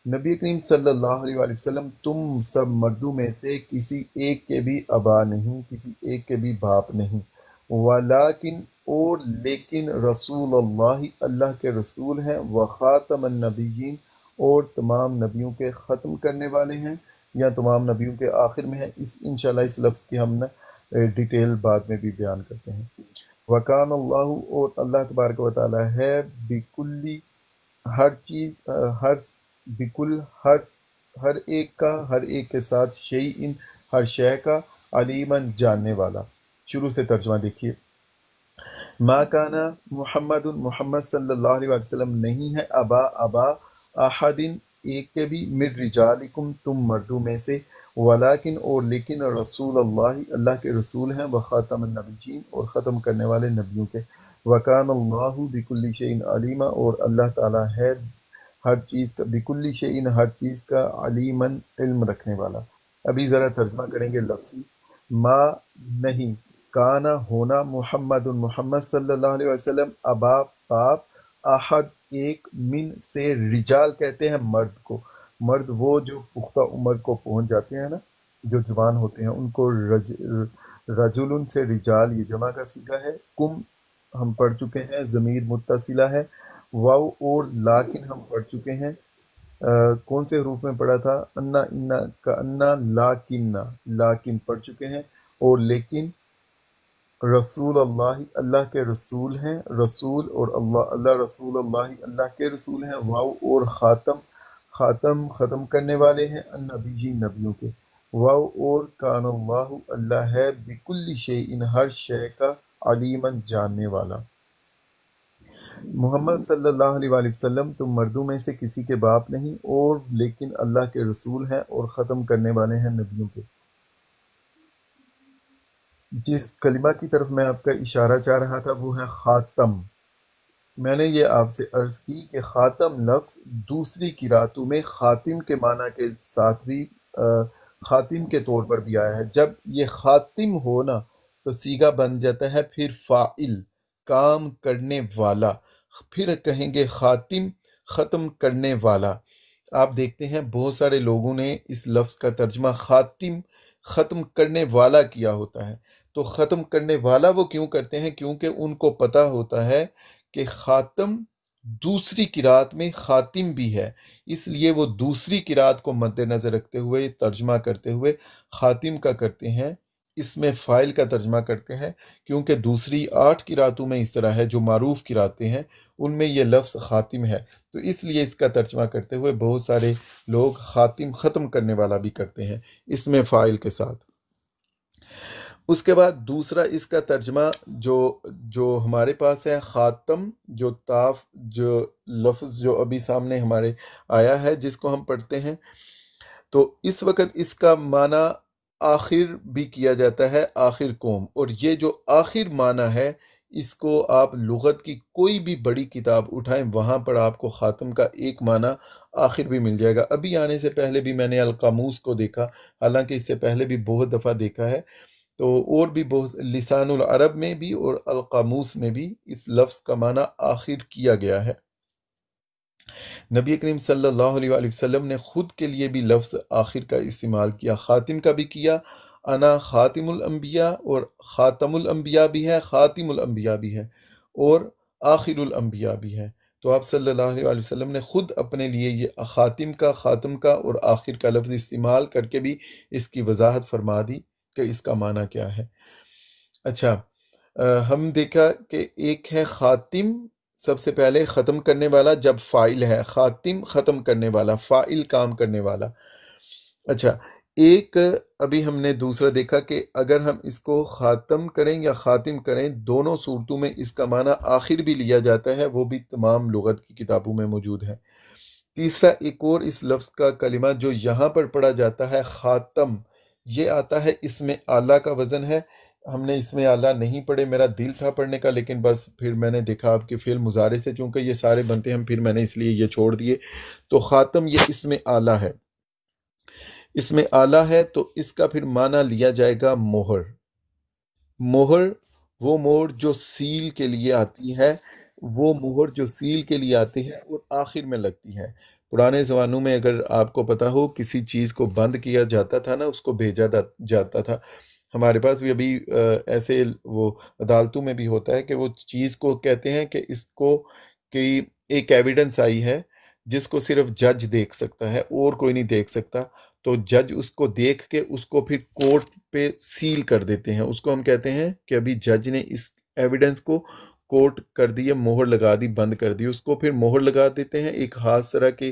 نبی کریم صلی اللہ علیہ وآلہ وسلم تم سب مردوں میں سے کسی ایک کے بھی ابا نہیں، کسی ایک کے بھی باپ نہیں. ولیکن اور لیکن رسول اللہ اللہ کے رسول ہیں، وخاتم النبیین اور تمام نبیوں کے ختم کرنے والے ہیں، یا تمام نبیوں کے آخر میں ہیں. انشاءاللہ اس لفظ کی ہم نے ڈیٹیل بعد میں بھی بیان کرتے ہیں. وکان اللہ اور اللہ تبارک و تعالی ہے، بکلی ہر چیز، بکل ہر ایک کا، ہر ایک کے ساتھ، شیئن ہر شے کا، علیماً جاننے والا. شروع سے ترجمہ دیکھیے. ما کانا محمد صلی اللہ علیہ وسلم نہیں ہے، ابا احدن ایک کے بھی، من رجالکم تم مردوں میں سے، ولیکن اور لیکن رسول اللہ اللہ کے رسول ہیں، وخاتم النبیین اور ختم کرنے والے نبیوں کے، وکان اللہ بکل شیء علیما اور اللہ تعالیٰ ہے ہر چیز کا، بکل شیء ہر چیز کا، علیماً علم رکھنے والا۔ ابھی ذرا ترجمہ کریں گے لفظی۔ ما نہیں، کانا ہونا، محمد محمد صلی اللہ علیہ وسلم، ابا باپ، احد ایک، من سے، رجال کہتے ہیں مرد کو، مرد وہ جو پختہ عمر کو پہنچ جاتے ہیں نا، جو جوان ہوتے ہیں ان کو رجل سے، رجال یہ جمع کا صیغہ ہے، کم ہم پڑھ چکے ہیں، ضمیر متصلہ ہے، واو اور لاکن ہم پڑھ چکے ہیں، کون سے حروف میں پڑھا تھا؟ انا، انا کا انا، لاکن پڑھ چکے ہیں، اور لیکن رسول اللہ اللہ کے رسول ہیں، رسول اور اللہ اللہ رسول اللہ اللہ کے رسول ہیں، واو اور خاتم ختم کرنے والے ہیں، النبی نبیوں کے، واو اور کان اللہ اللہ ہے بکل شیء ہر شے کا، علیماً جاننے والا۔ محمد صلی اللہ علیہ وآلہ وسلم تم مردوں میں سے کسی کے باپ نہیں، اور لیکن اللہ کے رسول ہیں اور ختم کرنے والے ہیں نبیوں کے۔ جس کلمہ کی طرف میں آپ کا اشارہ چاہ رہا تھا وہ ہے خاتم۔ میں نے یہ آپ سے عرض کی کہ خاتم لفظ دوسری قراتوں میں خاتم کے معنی کے ساتھ بھی خاتم کے طور پر بھی آیا ہے۔ جب یہ خاتم ہونا تو صیغہ بن جاتا ہے پھر فاعل، کام کرنے والا، پھر کہیں گے خاتم، ختم کرنے والا۔ آپ دیکھتے ہیں بہت سارے لوگوں نے اس لفظ کا ترجمہ خاتم، ختم کرنے والا کیا ہوتا ہے۔ تو ختم کرنے والا وہ کیوں کرتے ہیں؟ کیونکہ ان کو پتہ ہوتا ہے کہ خاتم دوسری قرات میں خاتم بھی ہے، اس لیے وہ دوسری قرات کو مد نظر رکھتے ہوئے ترجمہ کرتے ہوئے خاتم کا کرتے ہیں، اس میں فائل کا ترجمہ کرتے ہیں، کیونکہ دوسری 8 قراتوں میں اس طرح ہے جو معروف قراتیں ہیں ان میں یہ لفظ خاتم ہے، تو اس لیے اس کا ترجمہ کرتے ہوئے بہت سارے لوگ خاتم ختم کرنے والا بھی کرتے ہیں اس میں فائل کے ساتھ۔ اس کے بعد دوسرا اس کا ترجمہ جو ہمارے پاس ہے، خاتم، جو جو لفظ جو ابھی سامنے ہمارے آیا ہے جس کو ہم پڑھتے ہیں، تو اس وقت اس کا معنی آخر بھی کیا جاتا ہے، آخر قوم، اور یہ جو آخر معنی ہے اس کو آپ لغت کی کوئی بھی بڑی کتاب اٹھائیں وہاں پر آپ کو خاتم کا ایک معنی آخر بھی مل جائے گا۔ ابھی آنے سے پہلے بھی میں نے القاموس کو دیکھا، حالانکہ اس سے پہلے بھی بہت دفعہ دیکھا ہے، تو اور بھی بہت لسان العرب میں بھی اور القاموس میں بھی اس لفظ کا معنی آخر کیا گیا ہے۔ نبی کریم صلی اللہ علیہ وآلہ وسلم نے خود کے لیے بھی لفظ آخر کا استعمال کیا، خاتم کا بھی کیا، انا خاتم الانبیاء، اور خاتم الانبیاء بھی ہے، خاتم الانبیاء بھی ہے، اور آخر الانبیاء بھی ہے۔ تو آپ صلی اللہ علیہ وآلہ وسلم نے خود اپنے لیے یہ خاتم کا، خاتم کا اور آخر کا لفظ استعمال کر کے بھی اس کی وضاحت فرما دی کہ اس کا معنی کیا ہے۔ اچھا، ہم دیکھا کہ ایک ہے خاتم، سب سے پہلے ختم کرنے والا جب فائل ہے، خاتم ختم کرنے والا، فائل کام کرنے والا۔ اچھا، ایک ابھی ہم نے دوسرا دیکھا کہ اگر ہم اس کو خاتم کریں یا خاتم کریں، دونوں صورتوں میں اس کا معنی آخر بھی لیا جاتا ہے، وہ بھی تمام لغت کی کتابوں میں موجود ہے۔ تیسرا ایک اور اس لفظ کا کلمہ جو یہاں پر پڑھا جاتا ہے خاتم، یہ آتا ہے اسم اعلیٰ کا وزن ہے۔ ہم نے اسم اعلیٰ نہیں پڑھے، میرا دل تھا پڑھنے کا لیکن بس پھر میں نے دیکھا آپ کے فعل مضارع سے چونکہ یہ سارے بنتے ہیں، پھر میں نے اس لیے یہ چھوڑ دیے۔ تو خاتم یہ اسم اعلیٰ ہے، اسم اعلیٰ ہے تو اس کا پھر معنی لیا جائے گا مہر۔ مہر وہ مہر جو سیل کے لیے آتی ہے، وہ مہر جو سیل کے لیے آتی ہے اور آخر میں لگتی ہے۔ پرانے زمانوں میں اگر آپ کو پتہ ہو کسی چیز کو بند کیا جاتا تھا نا، اس کو بھیجا جاتا تھا، ہمارے پاس بھی ابھی ایسے وہ عدالتوں میں بھی ہوتا ہے کہ وہ چیز کو کہتے ہیں کہ اس کو کہ ایک ایویڈنس آئی ہے جس کو صرف جج دیکھ سکتا ہے اور کوئی نہیں دیکھ سکتا، تو جج اس کو دیکھ کے اس کو پھر کورٹ پہ سیل کر دیتے ہیں، اس کو ہم کہتے ہیں کہ ابھی جج نے اس ایویڈنس کو کورٹ کر دی، مہر لگا دی، بند کر دی، اس کو پھر مہر لگا دیتے ہیں ایک خاص طرح کے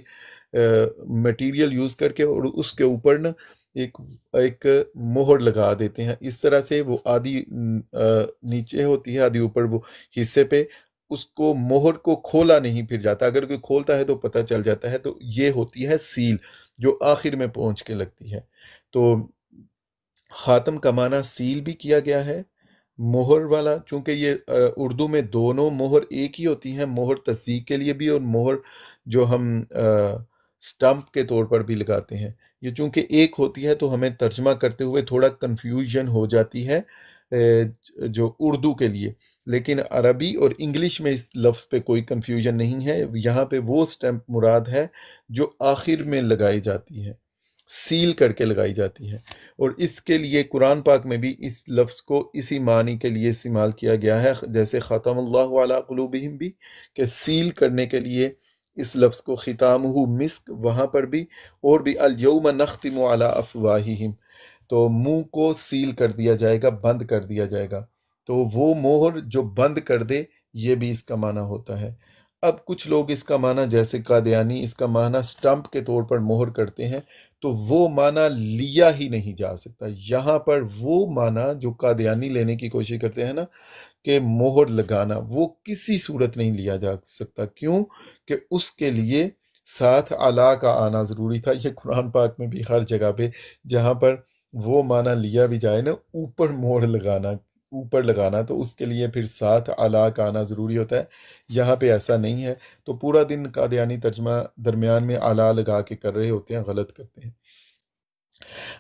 میٹیریل یوز کر کے، اور اس کے اوپر نا ایک مہر لگا دیتے ہیں، اس طرح سے وہ آدھی نیچے ہوتی ہے آدھی اوپر، وہ حصے پہ اس کو مہر کو کھولا نہیں پھر جاتا، اگر کوئی کھولتا ہے تو پتہ چل جاتا ہے، تو یہ ہوتی ہے سیل جو آخر میں پہنچ کے لگتی ہے۔ تو خاتم کا معنی سیل بھی کیا گیا ہے، مہر والا، چونکہ یہ اردو میں دونوں مہر ایک ہی ہوتی ہیں، مہر تصدیق کے لیے بھی اور مہر جو ہم سٹمپ کے طور پر بھی لگاتے ہیں، یہ چونکہ ایک ہوتی ہے تو ہمیں ترجمہ کرتے ہوئے تھوڑا کنفیوژن ہو جاتی ہے جو اردو کے لیے، لیکن عربی اور انگلش میں اس لفظ پہ کوئی کنفیوژن نہیں ہے، یہاں پہ وہ سٹمپ مراد ہے جو آخر میں لگائی جاتی ہے، سیل کر کے لگائی جاتی ہے، اور اس کے لیے قرآن پاک میں بھی اس لفظ کو اسی معنی کے لیے استعمال کیا گیا ہے، جیسے ختم اللہ علی قلوبہم بھی، کہ سیل کرنے کے لیے اس لفظ کو ختامہ مسک، وہاں پر بھی، اور بھی الیوم نختم علی افواہہم، تو منہ کو سیل کر دیا جائے گا، بند کر دیا جائے گا، تو وہ مہر جو بند کر دے، یہ بھی اس کا معنی ہوتا ہے۔ اب کچھ لوگ اس کا معنی جیسے قادیانی اس کا معنی سٹمپ کے طور پر مہر کرتے ہیں، تو وہ معنی لیا ہی نہیں جا سکتا۔ یہاں پر وہ معنی جو قادیانی لینے کی کوشش کرتے ہیں نا کہ مہر لگانا، وہ کسی صورت نہیں لیا جا سکتا۔ کیوں؟ کہ اس کے لیے ساتھ علا کا آنا ضروری تھا۔ یہ قرآن پاک میں بھی ہر جگہ پہ جہاں پر وہ معنی لیا بھی جائے نا، اوپر مہر لگانا، اوپر لگانا، تو اس کے لیے پھر ساتھ علا کا آنا ضروری ہوتا ہے۔ یہاں پہ ایسا نہیں ہے، تو پورا دن قادیانی ترجمہ درمیان میں علا لگا کے کر رہے ہوتے ہیں، غلط کرتے ہیں۔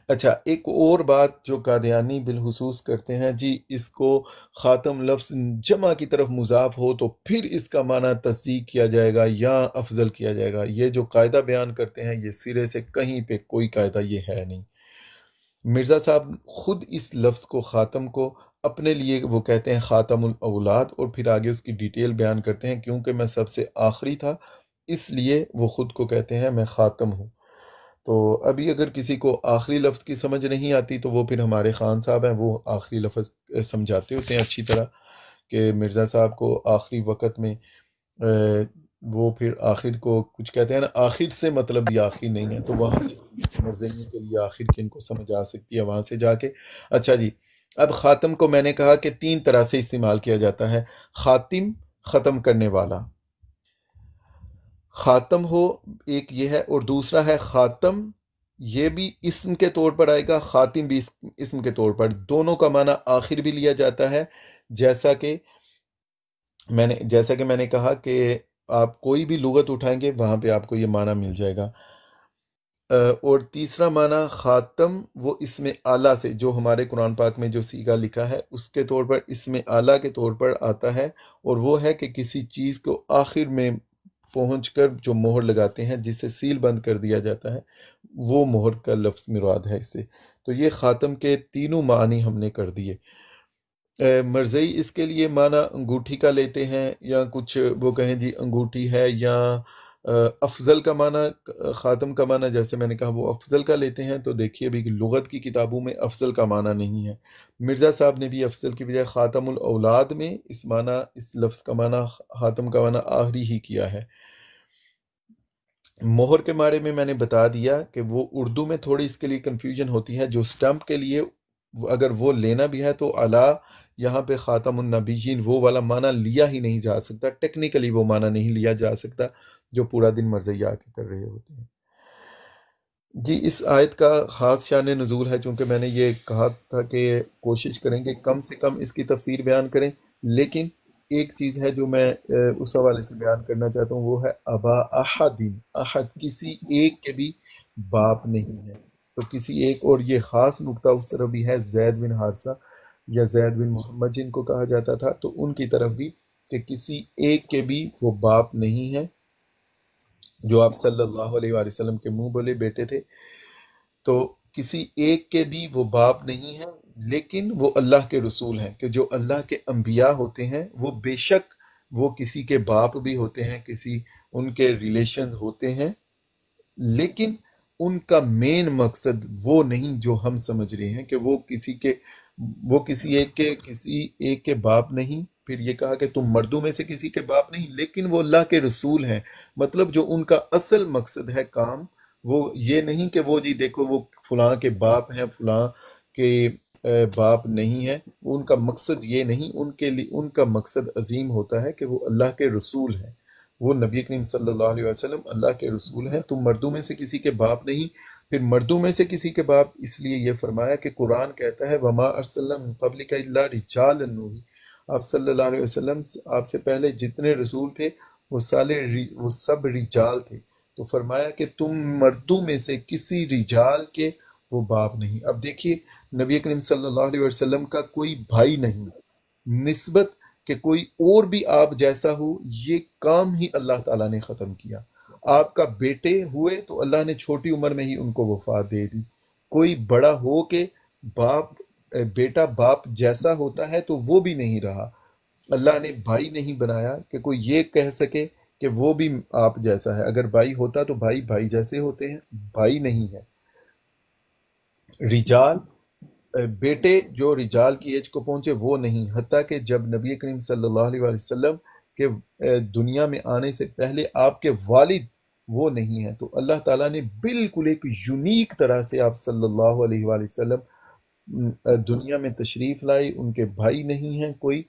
اچھا، ایک اور بات جو قادیانی بالخصوص کرتے ہیں، جی اس کو خاتم لفظ جمع کی طرف مضاف ہو تو پھر اس کا معنی تصدیق کیا جائے گا یا افضل کیا جائے گا، یہ جو قاعدہ بیان کرتے ہیں یہ سرے سے کہیں پہ کوئی قاعدہ یہ ہے نہیں۔ مرزا صاحب خود اس لفظ کو خاتم کو اپنے لیے وہ کہتے ہیں خاتم الاولاد، اور پھر آگے اس کی ڈیٹیل بیان کرتے ہیں، کیونکہ میں سب سے آخری تھا اس لیے وہ خود کو کہتے ہیں میں خاتم ہوں۔ تو ابھی اگر کسی کو آخری لفظ کی سمجھ نہیں آتی تو وہ پھر ہمارے خان صاحب ہیں، وہ آخری لفظ سمجھاتے ہوتے ہیں اچھی طرح، کہ مرزا صاحب کو آخری وقت میں وہ پھر آخر کو کچھ کہتے ہیں نا، آخر سے مطلب یہ آخر نہیں ہے، تو وہاں سے مرزئی کے لیے آخر کن کو سمجھ آ سکتی ہے وہاں سے جا کے۔ اچھا جی، اب خاتم کو میں نے کہا کہ 3 طرح سے استعمال کیا جاتا ہے، خاتم ختم کرنے والا، خاتم ہو ایک یہ ہے، اور دوسرا ہے خاتم، یہ بھی اسم کے طور پر آئے گا، خاتم بھی اسم کے طور پر، دونوں کا معنی آخر بھی لیا جاتا ہے، جیسا کہ میں نے کہا کہ آپ کوئی بھی لغت اٹھائیں گے وہاں پہ آپ کو یہ معنی مل جائے گا۔ اور تیسرا معنی خاتم وہ اسم اعلیٰ سے، جو ہمارے قرآن پاک میں جو صیغہ لکھا ہے اس کے طور پر اسم اعلیٰ کے طور پر آتا ہے، اور وہ ہے کہ کسی چیز کو آخر میں پہنچ کر جو مہر لگاتے ہیں جس سے سیل بند کر دیا جاتا ہے، وہ مہر کا لفظ مراد ہے اس سے۔ تو یہ خاتم کے تینوں معنی ہم نے کر دیے۔ مرزئی اس کے لیے معنی انگوٹھی کا لیتے ہیں، یا کچھ وہ کہیں جی انگوٹھی ہے، یا افضل کا معنی، خاتم کا معنی جیسے میں نے کہا وہ افضل کا لیتے ہیں، تو دیکھیے ابھی لغت کی کتابوں میں افضل کا معنی نہیں ہے۔ مرزا صاحب نے بھی افضل کی بجائے خاتم الاولاد میں اس لفظ کا معنی، خاتم کا معنی آخری ہی کیا ہے۔ مہر کے بارے میں نے بتا دیا کہ وہ اردو میں تھوڑی اس کے لیے کنفیوژن ہوتی ہے، جو سٹمپ کے لیے اگر وہ لینا بھی ہے تو علا یہاں پہ خاتم النبیین وہ والا معنی لیا ہی نہیں جا سکتا، ٹیکنیکلی وہ معنی نہیں لیا جا سکتا جو پورا دن مرزئی آ کے کر رہے ہوتے ہیں۔ جی اس آیت کا خاص شان نزول ہے، چونکہ میں نے یہ کہا تھا کہ کوشش کریں کہ کم سے کم اس کی تفسیر بیان کریں، لیکن ایک چیز ہے جو میں اس حوالے سے بیان کرنا چاہتا ہوں، وہ ہے ابا احدین، احد کسی ایک کے بھی باپ نہیں ہے، تو کسی ایک، اور یہ خاص نقطہ اس طرف بھی ہے زید بن حارثہ یا زید بن محمد جن کو کہا جاتا تھا، تو ان کی طرف بھی کہ کسی ایک کے بھی وہ باپ نہیں ہے، جو آپ صلی اللہ علیہ وآلہ وسلم کے منہ بولے بیٹے تھے، تو کسی ایک کے بھی وہ باپ نہیں ہیں، لیکن وہ اللہ کے رسول ہیں، کہ جو اللہ کے انبیاء ہوتے ہیں وہ بے شک وہ کسی کے باپ بھی ہوتے ہیں، کسی ان کے ریلیشنز ہوتے ہیں، لیکن ان کا مین مقصد وہ نہیں جو ہم سمجھ رہے ہیں کہ وہ کسی ایک کے باپ نہیں۔ پھر یہ کہا کہ تم مردوں میں سے کسی کے باپ نہیں، لیکن وہ اللہ کے رسول ہیں، مطلب جو ان کا اصل مقصد ہے کام، وہ یہ نہیں کہ وہ جی دیکھو وہ فلاں کے باپ ہیں، فلاں کے باپ نہیں ہے، ان کا مقصد یہ نہیں، ان کے لیے ان کا مقصد عظیم ہوتا ہے کہ وہ اللہ کے رسول ہیں، وہ نبی کریم صلی اللہ علیہ وسلم اللہ کے رسول ہیں، تم مردوں میں سے کسی کے باپ نہیں۔ پھر مردوں میں سے کسی کے باپ اس لیے یہ فرمایا کہ قرآن کہتا ہے وما ارسلنا من قبلک الا رجالا نوحی، آپ صلی اللہ علیہ وسلم آپ سے پہلے جتنے رسول تھے وہ سب رجال تھے، تو فرمایا کہ تم مردوں میں سے کسی رجال کے وہ باپ نہیں۔ اب دیکھیے نبی کریم صلی اللہ علیہ وسلم کا کوئی بھائی نہیں، نسبت کہ کوئی اور بھی آپ جیسا ہو، یہ کام ہی اللہ تعالیٰ نے ختم کیا۔ آپ کا بیٹے ہوئے تو اللہ نے چھوٹی عمر میں ہی ان کو وفات دے دی۔ کوئی بڑا ہو کے بیٹا باپ جیسا ہوتا ہے تو وہ بھی نہیں رہا۔ اللہ نے بھائی نہیں بنایا کہ کوئی یہ کہہ سکے کہ وہ بھی آپ جیسا ہے، اگر بھائی ہوتا تو بھائی بھائی جیسے ہوتے ہیں، بھائی نہیں ہے۔ رجال بیٹے جو رجال کی ایج کو پہنچے وہ نہیں، حتیٰ کہ جب نبی کریم صلی اللہ علیہ وآلہ وسلم کے دنیا میں آنے سے پہلے آپ کے والد وہ نہیں ہیں، تو اللہ تعالیٰ نے بالکل ایک یونیک طرح سے آپ صلی اللہ علیہ وآلہ وسلم دنیا میں تشریف لائے، ان کے بھائی نہیں ہیں کوئی،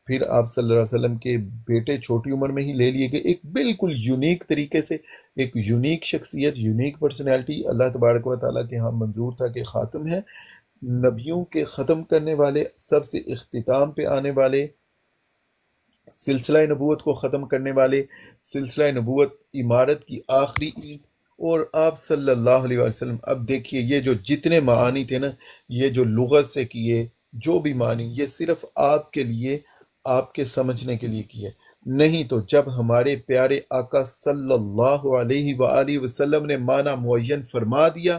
پھر آپ صلی اللہ علیہ وسلم کے بیٹے چھوٹی عمر میں ہی لے لیے گئے، ایک بالکل یونیک طریقے سے، ایک یونیک شخصیت، یونیک پرسنالٹی اللہ تبارک و تعالیٰ کے ہاں منظور تھا کہ خاتم ہے، نبیوں کے ختم کرنے والے، سب سے اختتام پہ آنے والے، سلسلہ نبوت کو ختم کرنے والے، سلسلہ نبوت عمارت کی آخری اینٹ، اور آپ صلی اللہ علیہ وسلم۔ اب دیکھیے یہ جو جتنے معانی تھے نا، یہ جو لغت سے کیے، جو بھی معنی، یہ صرف آپ کے لیے، آپ کے سمجھنے کے لیے کیے، نہیں تو جب ہمارے پیارے آقا صلی اللہ علیہ وآلہ وسلم نے معنی معین فرما دیا،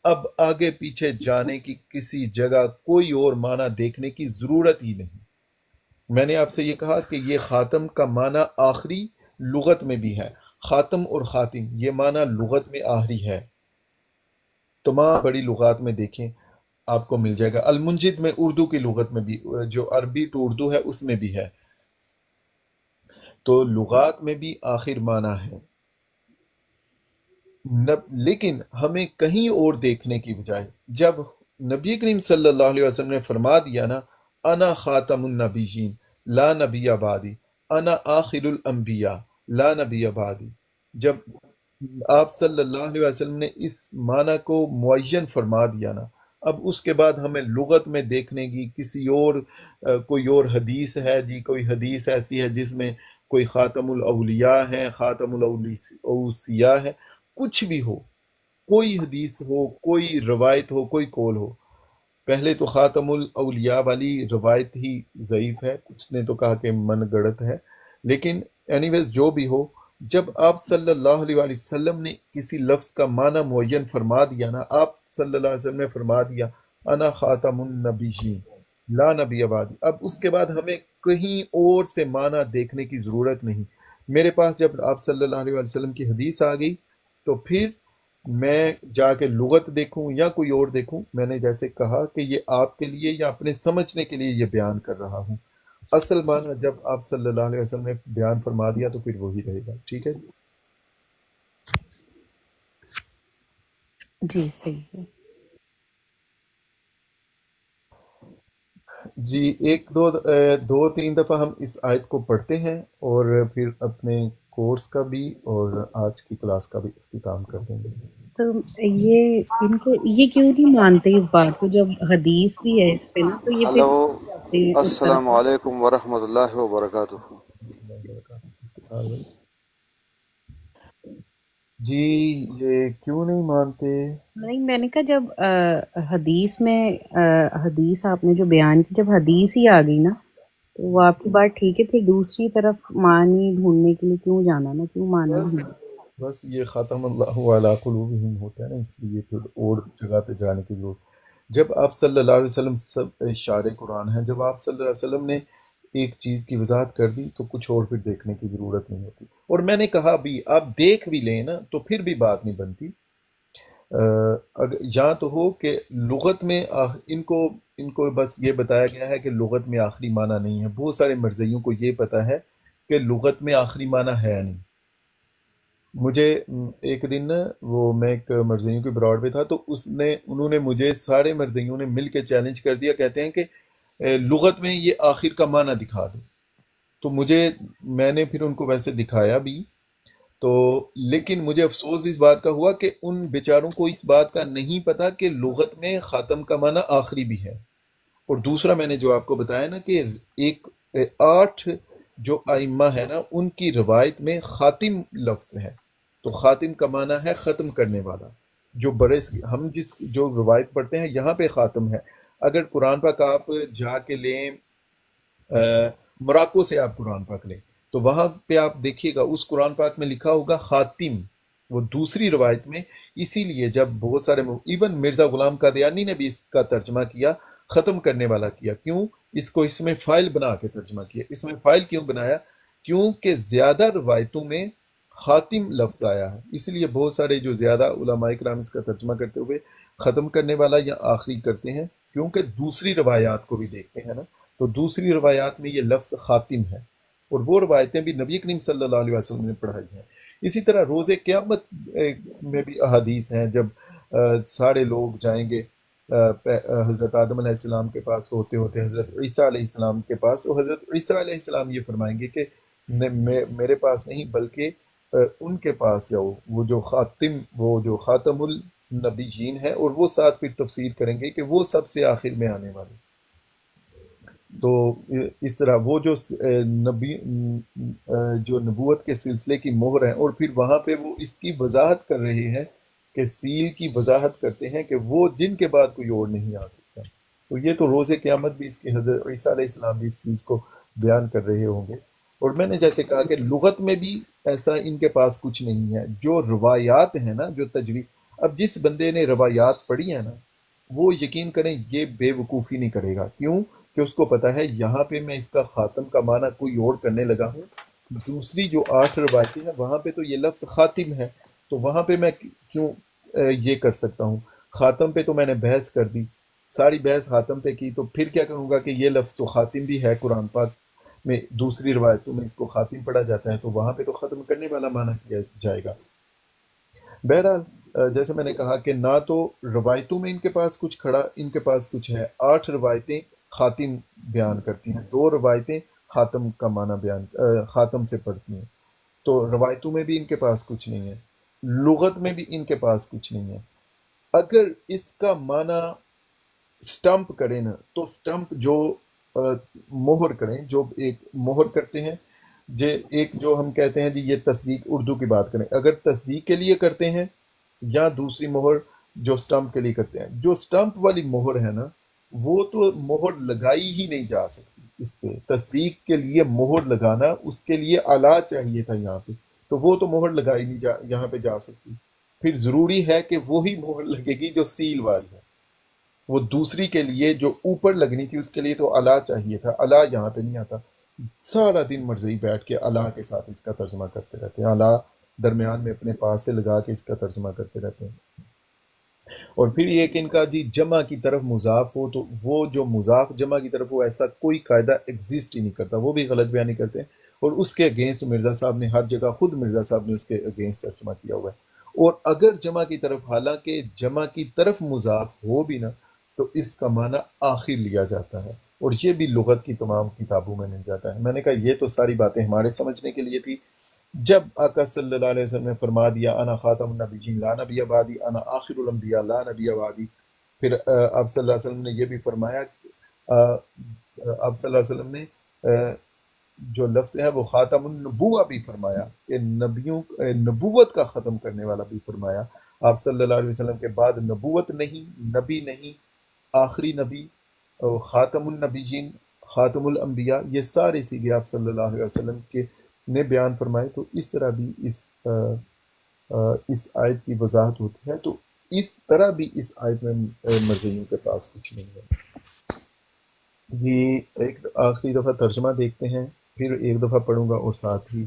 اب آگے پیچھے جانے کی کسی جگہ کوئی اور معنی دیکھنے کی ضرورت ہی نہیں۔ میں نے آپ سے یہ کہا کہ یہ خاتم کا معنی آخری لغت میں بھی ہے، خاتم اور خاتم یہ معنی لغت میں آخری ہے، تمام بڑی لغات میں دیکھیں آپ کو مل جائے گا، المنجد میں اردو کی لغت میں بھی، جو عربی ٹو اردو ہے اس میں بھی ہے، تو لغات میں بھی آخر معنی ہے۔ لیکن ہمیں کہیں اور دیکھنے کی بجائے جب نبی کریم صلی اللہ علیہ وسلم نے فرما دیا نا انا خاتم النبیین لا نبی بعدی، انا آخر الانبیاء لا نبی بعدی، جب آپ صلی اللہ علیہ وسلم نے اس معنی کو معین فرما دیا نا، اب اس کے بعد ہمیں لغت میں دیکھنے کی کسی اور کوئی اور حدیث ہے جی، کوئی حدیث ایسی ہے جس میں کوئی خاتم الاولیاء ہے، خاتم الاولیاء ہے، کچھ بھی ہو، کوئی حدیث ہو، کوئی روایت ہو، کوئی قول ہو، پہلے تو خاتم الاولیاء والی روایت ہی ضعیف ہے، کچھ نے تو کہا کہ من گڑت ہے، لیکن اینی ویز جو بھی ہو، جب آپ صلی اللہ علیہ وآلہ وسلم نے کسی لفظ کا معنی معین فرما دیا نا، آپ صلی اللہ علیہ وسلم نے فرما دیا انا خاتم النبیین لا نبی بعدی، اب اس کے بعد ہمیں کہیں اور سے معنی دیکھنے کی ضرورت نہیں۔ میرے پاس جب آپ صلی اللہ علیہ وآلہ وسلم کی حدیث آ گئی تو پھر میں جا کے لغت دیکھوں یا کوئی اور دیکھوں، میں نے جیسے کہا کہ یہ آپ کے لیے یا اپنے سمجھنے کے لیے یہ بیان کر رہا ہوں، اصل معنی جب آپ صلی اللہ علیہ وسلم نے بیان فرما دیا تو پھر وہی رہے گا، ٹھیک ہے جی صحیح ہے۔ جی؟ ایک دو تین دفعہ ہم اس آیت کو پڑھتے ہیں اور پھر اپنے کورس کا بھی اور آج کی کلاس کا بھی اختتام کر دیں گے۔ تو یہ ان کو یہ کیوں نہیں مانتے اس بات کو، جب حدیث بھی ہے اس پہ نا، تو یہ پھر ہلو، جاتے ہیں اس السلام طرف۔ علیکم ورحمۃ اللہ وبرکاتہ۔ افتخار بھائی جی، یہ کیوں نہیں مانتے؟ نہیں، میں نے کہا جب حدیث میں حدیث آپ نے جو بیان کی، جب حدیث ہی آ گئی نا تو وہ آپ کی بات ٹھیک ہے، پھر دوسری طرف معنی ڈھونڈنے کے لیے کیوں جانا نا، کیوں معنی بس ڈھونڈنا؟ بس یہ ختم اللہ علی قلوبہم ہوتا ہے نا، اس لیے پھر اور جگہ پہ جانے کی ضرورت۔ جب آپ صلی اللہ علیہ وسلم سب شارع قرآن ہیں، جب آپ صلی اللہ علیہ وسلم نے ایک چیز کی وضاحت کر دی تو کچھ اور پھر دیکھنے کی ضرورت نہیں ہوتی، اور میں نے کہا بھی آپ دیکھ بھی لیں نا تو پھر بھی بات نہیں بنتی، یا تو ہو کہ لغت میں ان کو بس یہ بتایا گیا ہے کہ لغت میں آخری معنی نہیں ہے، بہت سارے مرزیوں کو یہ پتا ہے کہ لغت میں آخری معنی ہے نہیں، مجھے ایک دن نا وہ میں ایک مرزیوں کے براڈ پہ تھا تو انہوں نے مجھے سارے مرزیوں نے مل کے چیلنج کر دیا، کہتے ہیں کہ لغت میں یہ آخر کا معنی دکھا دو. تو میں نے پھر ان کو ویسے دکھایا بھی تو، لیکن مجھے افسوس اس بات کا ہوا کہ ان بیچاروں کو اس بات کا نہیں پتا کہ لغت میں خاتم کا معنی آخری بھی ہے. اور دوسرا میں نے جو آپ کو بتایا نا کہ ایک 8 جو ائمہ ہے نا ان کی روایت میں خاتم لفظ ہے، تو خاتم کا معنی ہے ختم کرنے والا. جو ہم جو روایت پڑھتے ہیں یہاں پہ خاتم ہے. اگر قرآن پاک آپ جا کے لیں، موراکو سے آپ قرآن پاک لیں تو وہاں پہ آپ دیکھیے گا اس قرآن پاک میں لکھا ہوگا خاتم، وہ دوسری روایت میں. اسی لیے جب بہت سارے ایون مرزا غلام قادیانی نے بھی اس کا ترجمہ کیا، ختم کرنے والا کیا. کیوں؟ اس کو اس میں فائل بنا کے ترجمہ کیا. اس میں فائل کیوں بنایا؟ کیونکہ زیادہ روایتوں میں خاتم لفظ آیا ہے، اس لیے بہت سارے جو زیادہ علماء کرام اس کا ترجمہ کرتے ہوئے ختم کرنے والا یا آخری کرتے ہیں، کیونکہ دوسری روایات کو بھی دیکھتے ہیں نا. تو دوسری روایات میں یہ لفظ خاتم ہے، اور وہ روایتیں بھی نبی کریم صلی اللہ علیہ وسلم نے پڑھائی ہیں. اسی طرح روز قیامت میں بھی احادیث ہیں، جب سارے لوگ جائیں گے حضرت آدم علیہ السلام کے پاس ہوتے ہوتے حضرت عیسیٰ علیہ السلام کے پاس، اور حضرت عیسیٰ علیہ السلام یہ فرمائیں گے کہ میرے پاس نہیں بلکہ ان کے پاس جاؤ، وہ جو خاتم النبیین ہے. اور وہ ساتھ پھر تفسیر کریں گے کہ وہ سب سے آخر میں آنے والے. تو اس طرح وہ جو جو نبوت کے سلسلے کی مہر ہے، اور پھر وہاں پہ وہ اس کی وضاحت کر رہے ہیں کہ سیل کی وضاحت کرتے ہیں کہ وہ جن کے بعد کوئی اور نہیں آ سکتا. تو یہ تو روز قیامت بھی اس کی حضرت عیسیٰ علیہ السلام بھی اس چیز کو بیان کر رہے ہوں گے. اور میں نے جیسے کہا کہ لغت میں بھی ایسا ان کے پاس کچھ نہیں ہے. جو روایات ہیں نا، جو تجوید، اب جس بندے نے روایات پڑھی ہیں نا وہ یقین کریں یہ بے وقوفی نہیں کرے گا. کیوں؟ کہ اس کو پتا ہے یہاں پہ میں اس کا خاتم کا معنی کوئی اور کرنے لگا ہوں. دوسری جو 8 روایتیں ہیں وہاں پہ تو یہ لفظ خاتم ہے، تو وہاں پہ میں کیوں یہ کر سکتا ہوں؟ خاتم پہ تو میں نے بحث کر دی، ساری بحث خاتم پہ کی، تو پھر کیا کروں گا کہ یہ لفظ تو خاتم بھی ہے قرآن پاک میں، دوسری روایتوں میں اس کو خاتم پڑھا جاتا ہے، تو وہاں پہ تو ختم کرنے والا معنی کیا جائے گا. بہرحال جیسے میں نے کہا کہ نہ تو روایتوں میں ان کے پاس کچھ کھڑا، ان کے پاس کچھ ہے. 8 روایتیں خاتم بیان کرتی ہیں، 2 روایتیں خاتم کا معنی خاتم سے پڑھتی ہیں. تو روایتوں میں بھی ان کے پاس کچھ نہیں ہے، لغت میں بھی ان کے پاس کچھ نہیں ہے. اگر اس کا معنی سٹمپ کریں نا تو سٹمپ جو مہر کریں، جو ایک مہر کرتے ہیں، ایک جو ہم کہتے ہیں جی یہ تصدیق، اردو کی بات کریں، اگر تصدیق کے لیے کرتے ہیں یا دوسری مہر جو سٹمپ کے لیے کرتے ہیں، جو سٹمپ والی مہر ہے نا وہ تو مہر لگائی ہی نہیں جا سکتی. اس پہ تصدیق کے لیے مہر لگانا، اس کے لیے اعلیٰ چاہیے تھا یہاں پہ، تو وہ تو مہر لگائی نہیں یہاں پہ جا سکتی. پھر ضروری ہے کہ وہی مہر لگے گی جو سیل والی ہے. وہ دوسری کے لیے جو اوپر لگنی تھی اس کے لیے تو اعلیٰ چاہیے تھا، اعلیٰ یہاں پہ نہیں آتا. سارا دن مرزئی بیٹھ کے اعلیٰ کے ساتھ اس کا ترجمہ کرتے رہتے ہیں، اعلیٰ درمیان میں اپنے پاس سے لگا کے اس کا ترجمہ کرتے رہتے ہیں. اور پھر یہ کہ ان کا جی جمع کی طرف مضاف ہو، تو وہ جو مضاف جمع کی طرف ہو ایسا کوئی قاعدہ ایگزسٹ ہی نہیں کرتا، وہ بھی غلط بیانی کرتے ہیں. اور اس کے اگینسٹ مرزا صاحب نے ہر جگہ، خود مرزا صاحب نے اس کے اگینسٹ ترجمہ کیا ہوا ہے. اور اگر جمع کی طرف، حالانکہ جمع کی طرف مضاف ہو بھی نا تو اس کا معنی آخر لیا جاتا ہے، اور یہ بھی لغت کی تمام کتابوں میں مل جاتا ہے. میں نے کہا یہ تو ساری باتیں ہمارے سمجھنے کے لیے تھی. جب آقا صلی اللہ علیہ وسلم نے فرما دیا انا خاتم النبیین لا نبی بعدی، انا آخر الانبیاء لا نبی بعدی، پھر آپ صلی اللہ علیہ وسلم نے یہ بھی فرمایا، آپ صلی اللہ علیہ وسلم نے جو لفظ ہے وہ خاتم النبوہ بھی فرمایا کہ نبوت کا ختم کرنے والا بھی فرمایا. آپ صلی اللہ علیہ وسلم کے بعد نبوت نہیں، نبی نہیں، آخری نبی، خاتم النبیین، خاتم الانبیاء، یہ سارے سیگے آپ صلی اللہ علیہ وسلم کے نے بیان فرمائے. تو اس طرح بھی اس آیت کی وضاحت ہوتی ہے. تو اس طرح بھی اس آیت میں مرزیوں کے پاس کچھ نہیں ہے. یہ ایک آخری دفعہ ترجمہ دیکھتے ہیں، پھر ایک دفعہ پڑھوں گا اور ساتھ ہی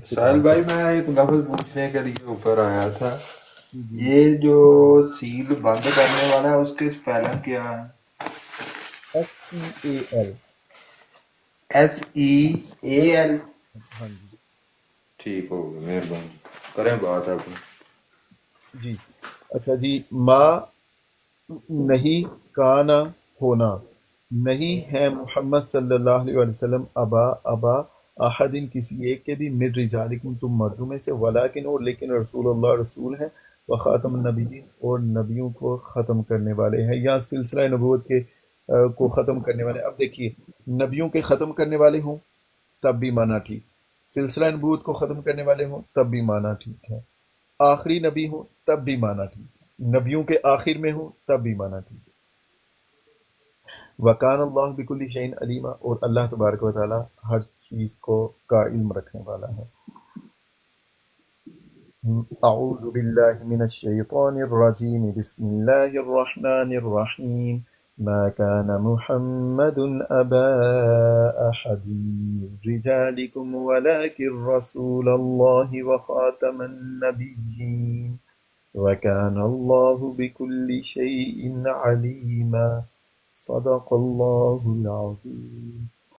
ساحل بھائی میں ایک لفظ پوچھنے کے لیے اوپر آیا تھا، یہ جو سیل بند کرنے والا ہے اس کے اسپیلنگ کیا ہے؟ SEAL. SEAL. ہاں جی. ٹھیک ہو گیا، مہربانی. کریں بات آپ جی اچھا جی، ما نہیں، کانا ہونا، نہیں ہے محمد صلی اللہ علیہ وسلم ابا احدین کسی ایک کے بھی، من رجالکم تم مردوں میں سے، ولیکن اور لیکن رسول اللہ رسول ہیں، وخاتم النبیین اور نبیوں کو ختم کرنے والے ہیں، یا سلسلہ نبوت کے کو ختم کرنے والے. اب دیکھیے، نبیوں کے ختم کرنے والے ہوں تب بھی مانا ٹھیک، سلسلہ نبوت کو ختم کرنے والے ہوں تب بھی مانا ٹھیک ہے، آخری نبی ہوں تب بھی مانا ٹھیک ہے، نبیوں کے آخر میں ہوں تب بھی مانا ٹھیک ہے. وکان اللہ بکل شیء علیما، اور اللہ تبارک و تعالی ہر چیز کا علم رکھنے والا ہے. اعوذ باللہ من الشیطان الرجیم، بسم اللہ الرحمن الرحیم. ما كان محمد أبا أحد من رجالكم ولكن رسول الله وخاتم النبيين وكان الله بكل شيء عليما. صدق الله العظيم.